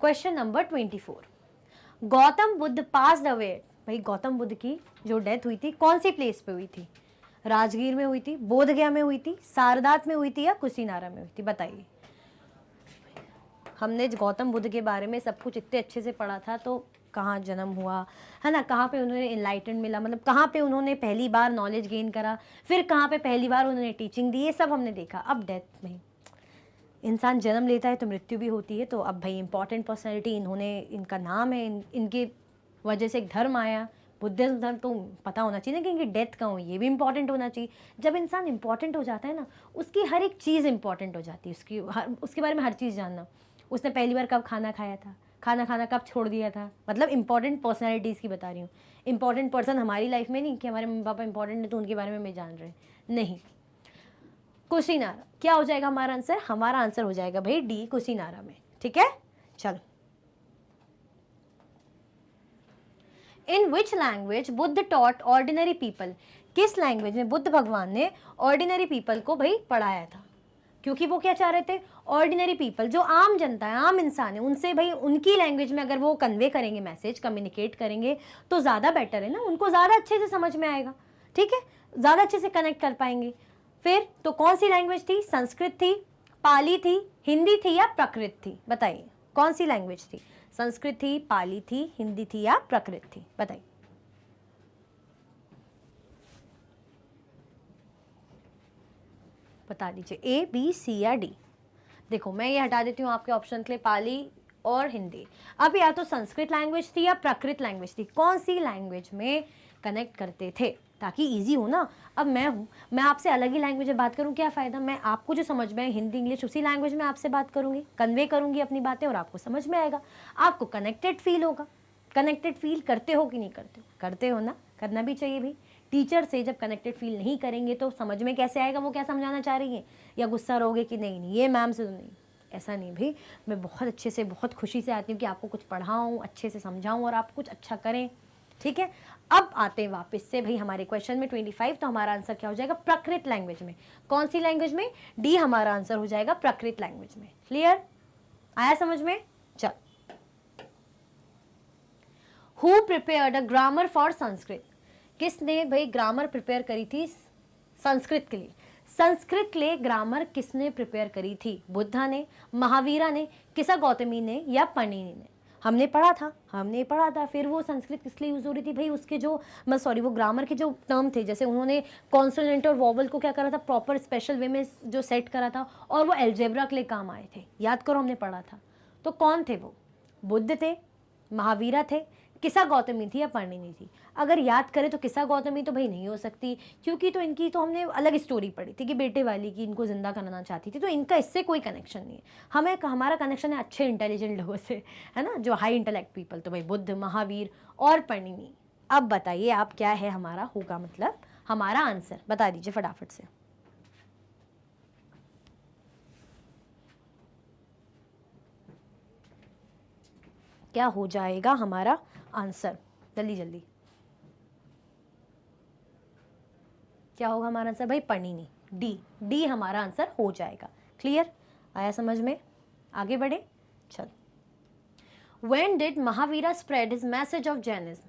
question number 24। Gautam Buddha passed away, भाई गौतम बुद्ध की जो डेथ हुई थी कौन सी प्लेस पे हुई थी? राजगीर में हुई थी, बोधगया में हुई थी, सारनाथ में हुई थी या कुशीनारा में हुई थी? बताइए। हमने गौतम बुद्ध के बारे में सब कुछ इतने अच्छे से पढ़ा था, तो कहाँ जन्म हुआ, है ना, कहाँ पे उन्होंने इनलाइटेंड मिला, मतलब कहाँ पे उन्होंने पहली बार नॉलेज गेन करा, फिर कहाँ पे पहली बार उन्होंने टीचिंग दी, ये सब हमने देखा। अब डेथ में इंसान जन्म लेता है तो मृत्यु भी होती है। तो अब भाई इंपॉर्टेंट पर्सनैलिटी इन्होंने, इनका नाम है, इनके वजह से एक धर्म आया, बुद्धिज्म धर्म, तो पता होना चाहिए ना कि इनकी डेथ कहाँ हुई, ये भी इंपॉर्टेंट होना चाहिए। जब इंसान इंपॉर्टेंट हो जाता है ना, उसकी हर एक चीज़ इंपॉर्टेंट हो जाती है, उसके बारे में हर चीज़ जानना। उसने पहली बार कब खाना खाया था, खाना खाना कब छोड़ दिया था, मतलब इंपॉर्टेंट पर्सनैलिटीज़ की बता रही हूँ, इंपॉर्टेंट पर्सन हमारी लाइफ में नहीं कि हमारे मम्मी पापा इंपॉर्टेंट है तो उनके बारे में मैं जान रहे, नहीं। कुशीनारा, क्या हो जाएगा हमारा आंसर? हमारा आंसर हो जाएगा भाई डी, कुशीनारा में, ठीक है। चलो, in which language Buddha taught ordinary people, किस लैंग्वेज में बुद्ध भगवान ने ऑर्डिनरी पीपल को भाई पढ़ाया था? क्योंकि वो क्या चाह रहे थे, ऑर्डिनरी पीपल जो आम जनता है, आम इंसान है, उनसे भाई उनकी लैंग्वेज में अगर वो कन्वे करेंगे, मैसेज कम्युनिकेट करेंगे तो ज़्यादा बेटर है ना, उनको ज़्यादा अच्छे से समझ में आएगा, ठीक है, ज़्यादा अच्छे से कनेक्ट कर पाएंगे। फिर तो कौन सी लैंग्वेज थी? संस्कृत थी, पाली थी, हिंदी थी या प्राकृत थी? बताइए कौन सी लैंग्वेज थी? संस्कृत थी, पाली थी, हिंदी थी या प्राकृत थी? बताइए। बता दीजिए, ए, बी, सी या डी। देखो मैं ये हटा देती हूँ आपके ऑप्शन के लिए, पाली और हिंदी। अब या तो संस्कृत लैंग्वेज थी या प्राकृत लैंग्वेज थी, कौन सी लैंग्वेज में कनेक्ट करते थे ताकि इजी हो ना। अब मैं हूँ, मैं आपसे अलग ही लैंग्वेज में बात करूँ, क्या फ़ायदा? मैं आपको जो समझ में आए हिंदी इंग्लिश उसी लैंग्वेज में आपसे बात करूँगी, कन्वे करूँगी अपनी बातें और आपको समझ में आएगा, आपको कनेक्टेड फील होगा। कनेक्टेड फील करते हो कि नहीं करते हो? करते हो ना, करना भी चाहिए भाई। टीचर से जब कनेक्टेड फील नहीं करेंगे तो समझ में कैसे आएगा वो क्या समझाना चाह रही है, या गुस्सा रहोगे कि नहीं नहीं ये मैम से तो नहीं। ऐसा नहीं भाई, मैं बहुत अच्छे से बहुत खुशी से आती हूँ कि आपको कुछ पढ़ाऊँ, अच्छे से समझाऊँ और आप कुछ अच्छा करें, ठीक है। अब आते हैं वापस से भाई हमारे क्वेश्चन में 25, तो हमारा आंसर क्या हो जाएगा? प्राकृत लैंग्वेज में। कौन सी लैंग्वेज में? डी हमारा आंसर हो जाएगा प्राकृत लैंग्वेज में। क्लियर? आया समझ में? चल, who prepared a grammar for Sanskrit, किसने भाई ग्रामर प्रिपेयर करी थी संस्कृत के लिए? संस्कृत के लिए ग्रामर किसने प्रिपेयर करी थी? बुद्धा ने, महावीरा ने, किसा गौतमी ने या पणिनि ने? हमने पढ़ा था। फिर वो संस्कृत किस लिए यूज हो रही थी भाई? उसके जो वो ग्रामर के जो टर्म थे, जैसे उन्होंने कॉन्सोनेंट और वॉवल को क्या करा था, प्रॉपर स्पेशल वे में जो सेट करा था, और वो एल्जेब्रा के लिए काम आए थे। याद करो, हमने पढ़ा था। तो कौन थे वो? बुद्ध थे, महावीरा थे, किसा गौतमी थी या पणिनि थी? अगर याद करें तो किसा गौतमी तो भाई नहीं हो सकती, क्योंकि तो इनकी तो हमने अलग स्टोरी पढ़ी थी कि बेटे वाली की इनको जिंदा कराना चाहती थी, तो इनका इससे कोई कनेक्शन नहीं है। हमारा कनेक्शन है अच्छे इंटेलिजेंट लोगों से, है ना, जो हाई इंटेलेक्ट पीपल। तो भाई बुद्ध, महावीर और पणिनि। अब बताइए आप क्या है हमारा होगा, मतलब हमारा आंसर बता दीजिए फटाफट से। क्या हो जाएगा हमारा आंसर? जल्दी जल्दी, क्या होगा हमारा आंसर भाई? पणिनि, डी हमारा आंसर हो जाएगा। क्लियर? आया समझ में? आगे बढ़े, चल। When did Mahavira spread his message of Jainism?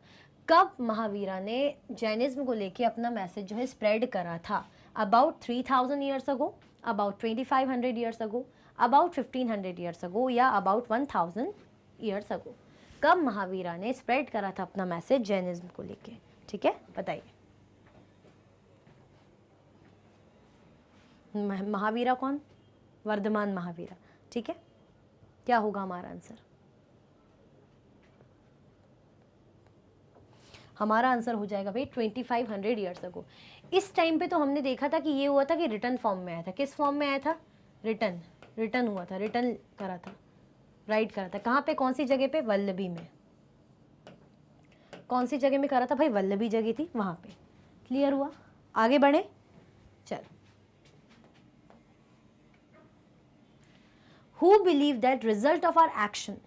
कब महावीरा ने जैनिज्म को लेके अपना मैसेज जो है स्प्रेड करा था? About 3000 years ago, about 2500 years ago, about 1500 years अगो या अबाउट 1000 ईयर्स अगो? कब महावीरा ने स्प्रेड करा था अपना मैसेज जैनिज्म को लेके? ठीक है, बताइए। महावीरा कौन? वर्धमान महावीरा, ठीक है। क्या होगा हमारा आंसर? हमारा आंसर हो जाएगा भाई 2500 ईयर्स अगो। इस टाइम पे तो हमने देखा था कि ये हुआ था कि रिटर्न फॉर्म में आया था। किस फॉर्म में आया था? रिटर्न हुआ था, रिटर्न करा था, राइट करा था। कहाँ पे, कौन सी जगह पे? वल्लभी में। कौन सी जगह में करा था भाई? वल्लभी जगह थी वहाँ पे। क्लियर हुआ? आगे बढ़े, चल। Who believe that result of our action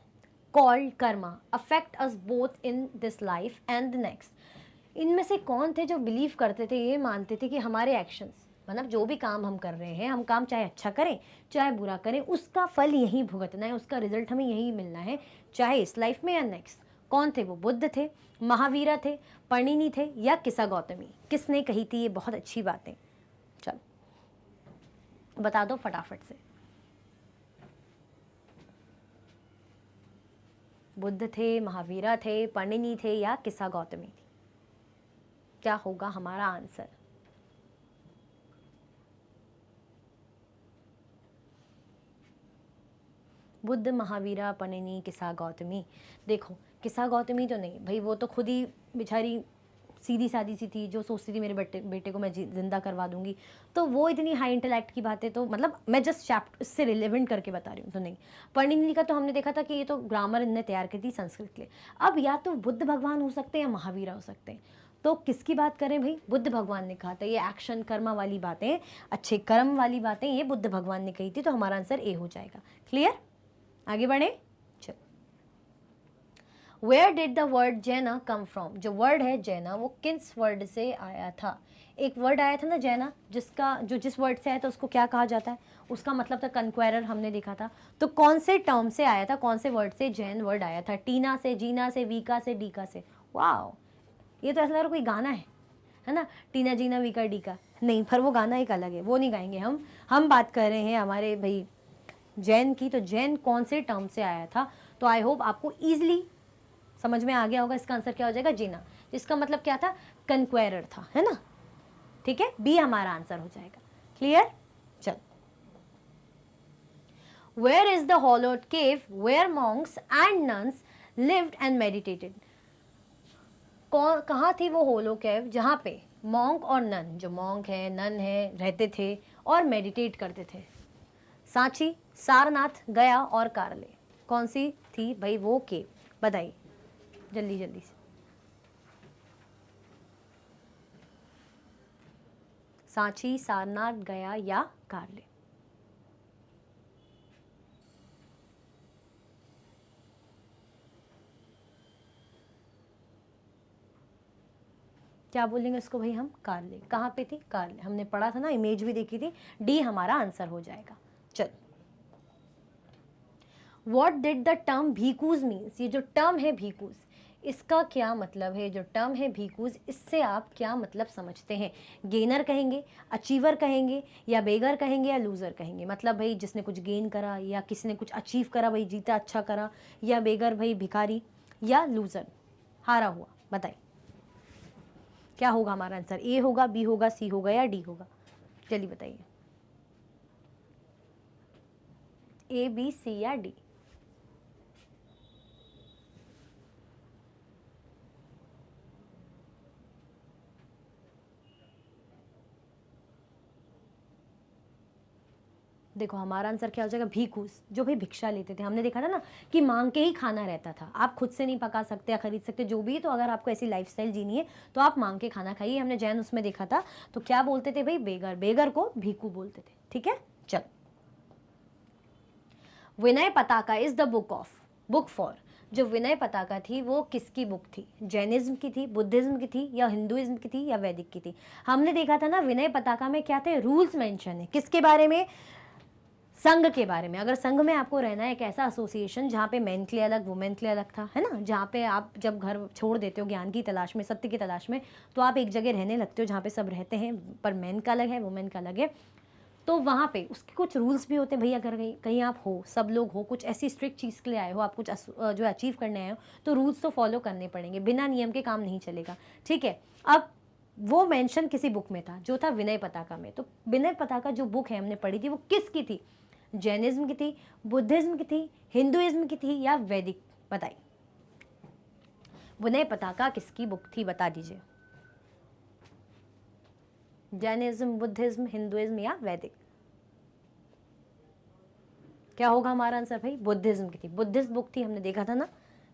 called karma affect us both in this life and the next? इनमें से कौन थे जो बिलीव करते थे, ये मानते थे कि हमारे एक्शंस, मतलब जो भी काम हम कर रहे हैं, हम काम चाहे अच्छा करें चाहे बुरा करें, उसका फल यही भुगतना है, उसका रिजल्ट हमें यही मिलना है, चाहे इस लाइफ में या नेक्स्ट। कौन थे वो? बुद्ध थे, महावीरा थे, पणिनि थे या किसा गौतमी? किसने कही थी ये बहुत अच्छी बातें? चल बता दो फटाफट से। बुद्ध थे, महावीरा थे, पणिनि थे या किसा गौतमी थी? क्या होगा हमारा आंसर? बुद्ध, महावीरा, पणिनि, किसा गौतमी। देखो किसा गौतमी तो नहीं भाई, वो तो खुद ही बेचारी सीधी सादी सी थी, जो सोचती थी मेरे बेटे को मैं जिंदा करवा दूंगी, तो वो इतनी हाई इंटेलेक्ट की बातें, तो मतलब मैं जस्ट चैप्टर इससे रिलेवेंट करके बता रही हूँ, तो नहीं। परिणीति का तो हमने देखा था कि ये तो ग्रामर इनने तैयार की थी संस्कृत के लिए। अब या तो बुद्ध भगवान हो सकते हैं या महावीरा हो सकते हैं, तो किसकी बात करें भाई? बुद्ध भगवान ने कहा था ये एक्शन कर्मा वाली बातें, अच्छे कर्म वाली बातें ये बुद्ध भगवान ने कही थी, तो हमारा आंसर ए हो जाएगा। क्लियर? आगे बढ़े। चलो, वेयर डिड द वर्ड जैना कम फ्रॉम? जो वर्ड है जैना वो किस वर्ड से आया था? एक वर्ड आया था ना जैना, जिसका जो जिस वर्ड से आया था उसको क्या कहा जाता है? उसका मतलब था कन्क्वायरर, हमने देखा था। तो कौन से टर्म से आया था, कौन से वर्ड से जैन वर्ड आया था? टीना से, जीना से, वीका से, डीका से? वाह, ये तो ऐसा लग रहा कोई गाना है ना, टीना जीना वीका डीका। नहीं, पर वो गाना एक अलग है, वो नहीं गाएंगे हम बात कर रहे हैं हमारे भाई जैन की। तो जैन कौन से टर्म से आया था? तो आई होप आपको ईजिली समझ में आ गया होगा। इसका आंसर क्या हो जाएगा? जीना, जिसका मतलब क्या था? कन्क्वेरर था, है ना। ठीक है, बी हमारा आंसर हो जाएगा। क्लियर? चल, where is the hollowed cave where monks and nuns lived and meditated? कहाँ थी वो होलो केव जहाँ पे मॉन्क और नन, जो मॉन्क है नन है, रहते थे और मेडिटेट करते थे? सांची, सारनाथ, गया और कारले। कौन सी थी भाई वो केव? बताइए जल्दी जल्दी से। सांची, सारनाथ, गया या कारले? क्या बोलेंगे इसको भाई हम? कारले। कहाँ पे थी? कारले, हमने पढ़ा था ना, इमेज भी देखी थी। डी हमारा आंसर हो जाएगा। चल, what did the term bhikkhus means? ये जो टर्म है भीकूज, इसका क्या मतलब है? जो टर्म है भीकूज, इससे आप क्या मतलब समझते हैं? गेनर कहेंगे, अचीवर कहेंगे, या बेगर कहेंगे, या लूज़र कहेंगे? मतलब भाई जिसने कुछ गेन करा या किसी ने कुछ अचीव करा, भाई जीता, अच्छा करा, या बेगर भाई भिखारी, या लूज़र हारा हुआ? बताइए क्या होगा हमारा आंसर? ए होगा, बी होगा, सी होगा या डी होगा? चलिए बताइए, ए, बी, सी या डी? देखो हमारा आंसर क्या हो जाएगा? भीखूस, जो भाई भिक्षा लेते थे। हमने देखा था ना कि मांग के ही खाना रहता था, आप खुद से नहीं पका सकते या खरीद सकते जो भी, तो अगर आपको ऐसी लाइफस्टाइल जीनी है तो आप मांग के खाना खाइए। हमने जैन उसमें देखा था, तो क्या बोलते थे भाई? बेगर, बेगर को भीखू बोलते थे। ठीक है, चल, विनय पताका इज द बुक फॉर? जो विनय पताका थी वो किसकी बुक थी? जैनिज्म की थी, बुद्धिज्म की थी, या हिंदुइज्म की थी, या वैदिक की थी? हमने देखा था ना विनय पताका में क्या थे? रूल्स मेंशन है। किसके बारे में? संघ के बारे में। अगर संघ में आपको रहना है, एक ऐसा एसोसिएशन जहाँ पे मेन के लिए अलग, वुमेन के लिए अलग था, है ना, जहाँ पे आप जब घर छोड़ देते हो ज्ञान की तलाश में, सत्य की तलाश में, तो आप एक जगह रहने लगते हो जहाँ पे सब रहते हैं, पर मेन का अलग है, वुमेन का अलग है। तो वहाँ पे उसके कुछ रूल्स भी होते हैं भाई। अगर कहीं आप हो, सब लोग हो, कुछ ऐसी स्ट्रिक्ट चीज़ के लिए आए हो, आप कुछ जो अचीव करने आए हो, तो रूल्स तो फॉलो करने पड़ेंगे, बिना नियम के काम नहीं चलेगा। ठीक है, अब वो मेंशन किसी बुक में था, जो था विनय पताका में। तो विनय पताका जो बुक है हमने पढ़ी थी, वो किसकी थी? जैनिज्म की थी, बुद्धिज्म की थी, हिंदुइज्म की थी, या वैदिक? बताइए, विनय पताका किसकी बुक थी? बता दीजिए। जैनिज्म, बुद्धिज्म, हिंदुइज्म या वैदिक? क्या होगा हमारा आंसर भाई? बुद्धिज्म की थी, बुद्धिस्ट बुक थी, हमने देखा था ना।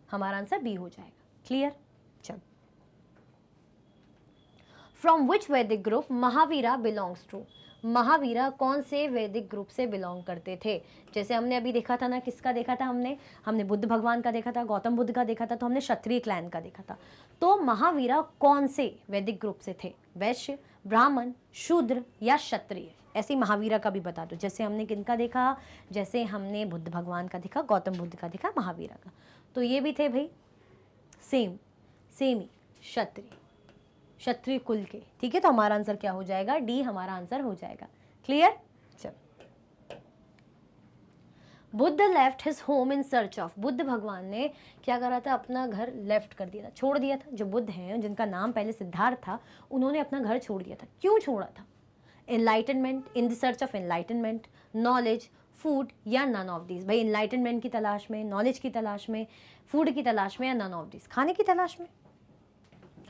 हमारा आंसर बी हो जाएगा। क्लियर? चल, from which Vedic group Mahavira belongs to? Mahavira कौन से वैदिक ग्रुप से बिलोंग करते थे? जैसे हमने अभी देखा था ना, किसका देखा था हमने बुद्ध भगवान का देखा था, गौतम बुद्ध का देखा था, तो हमने क्षत्रिय क्लैन का देखा था। तो महावीरा कौन से वैदिक ग्रुप से थे? वैश्य, ब्राह्मण, शूद्र या क्षत्रिय? ऐसे महावीरा का भी बता दो। जैसे हमने किनका देखा? जैसे हमने बुद्ध भगवान का देखा, गौतम बुद्ध का देखा, महावीरा का, तो ये भी थे भाई सेम ही क्षत्रिय, क्षत्रिय कुल के। ठीक है, तो हमारा आंसर क्या हो जाएगा? डी हमारा आंसर हो जाएगा। क्लियर? चल, Buddha left his home in search of? Buddha भगवान ने क्या करा था? अपना घर लेफ्ट कर दिया था, छोड़ दिया था। जो बुद्ध हैं, जिनका नाम पहले सिद्धार्थ था, उन्होंने अपना घर छोड़ दिया था। क्यों छोड़ा था? Enlightenment, in the search of enlightenment, knowledge, food, या नन ऑफ दीज? भाई एनलाइटनमेंट की तलाश में, नॉलेज की तलाश में, फूड की तलाश में, या नन ऑफ दीज, खाने की तलाश में?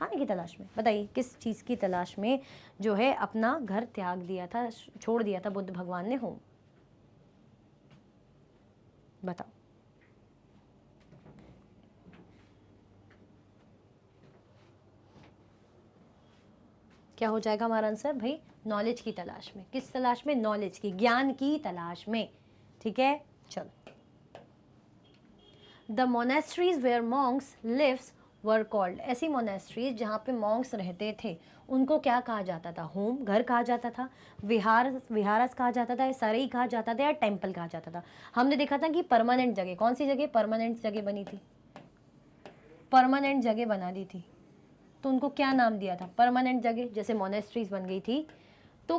खाने की तलाश में। बताइए किस चीज़ की तलाश में जो है अपना घर त्याग दिया था, छोड़ दिया था बुद्ध भगवान ने होम? बताओ। क्या हो जाएगा हमारा आंसर भाई? नॉलेज की तलाश में। किस तलाश में? नॉलेज की, ज्ञान की तलाश में। ठीक है, चलो। The monasteries where monks lives were called. ऐसी मोनेस्ट्रीज जहाँ पे मॉन्क्स रहते थे उनको क्या कहा जाता था? होम, घर कहा जाता था, विहारस कहा जाता था, सराय कहा जाता था, या टेम्पल कहा जाता था? हमने देखा था कि परमानेंट जगह, कौन सी जगह परमानेंट जगह बनी थी? परमानेंट जगह बना दी थी तो उनको क्या नाम दिया था? परमानेंट जगह, जैसे मोनेस्ट्रीज बन गई थी तो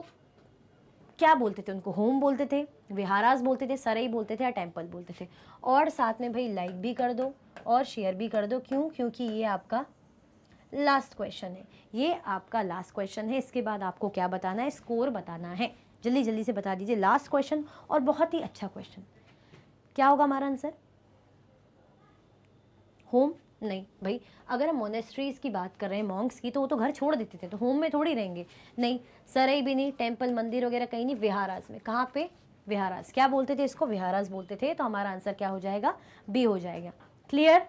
क्या बोलते थे उनको? होम बोलते थे, विहारास बोलते थे, सराय बोलते थे, या टेम्पल बोलते थे? और साथ में भाई लाइक भी कर दो और शेयर भी कर दो। क्यों? क्योंकि ये आपका लास्ट क्वेश्चन है, ये आपका लास्ट क्वेश्चन है। इसके बाद आपको क्या बताना है? स्कोर बताना है। जल्दी जल्दी से बता दीजिए। लास्ट क्वेश्चन और बहुत ही अच्छा क्वेश्चन। क्या होगा हमारा आंसर? होम? नहीं भाई, अगर हम मोनेस्ट्रीज की बात कर रहे हैं, मॉन्क्स की, तो वो तो घर छोड़ देते थे, तो होम में थोड़ी रहेंगे। नहीं, सराय भी नहीं, टेम्पल मंदिर वगैरह कहीं नहीं, विहारास में। कहाँ पे? विहारास। क्या बोलते थे इसको? विहारास बोलते थे। तो हमारा आंसर क्या हो जाएगा? बी हो जाएगा। क्लियर?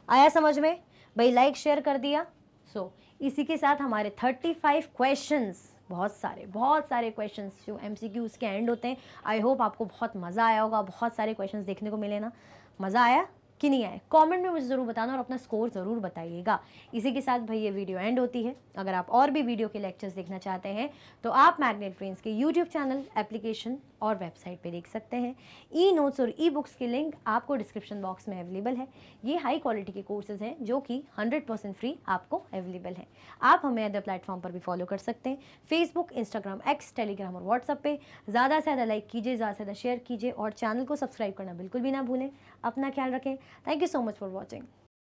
आया समझ में? भाई लाइक शेयर कर दिया। सो इसी के साथ हमारे 35 क्वेश्चंस, बहुत सारे क्वेश्चंस जो MCQs के एंड होते हैं। आई होप आपको बहुत मज़ा आया होगा, बहुत सारे क्वेश्चंस देखने को मिले ना। मज़ा आया कि नहीं आया? कमेंट में मुझे ज़रूर बताना और अपना स्कोर ज़रूर बताइएगा। इसी के साथ भाई ये वीडियो एंड होती है। अगर आप और भी वीडियो के लेक्चर्स देखना चाहते हैं तो आप मैग्नेट ब्रेन्स के यूट्यूब चैनल, एप्लीकेशन और वेबसाइट पे देख सकते हैं। ई नोट्स और ई बुक्स के लिंक आपको डिस्क्रिप्शन बॉक्स में अवेलेबल है। ये हाई क्वालिटी के कोर्सेज हैं जो कि 100% फ्री आपको अवेलेबल है। आप हमें अदर प्लेटफॉर्म पर भी फॉलो कर सकते हैं, फेसबुक, इंस्टाग्राम, एक्स, टेलीग्राम और व्हाट्सएप पे। ज़्यादा से ज़्यादा लाइक कीजिए, ज़्यादा से ज़्यादा शेयर कीजिए और चैनल को सब्सक्राइब करना बिल्कुल भी ना भूलें। अपना ख्याल रखें। Thank you so much for watching.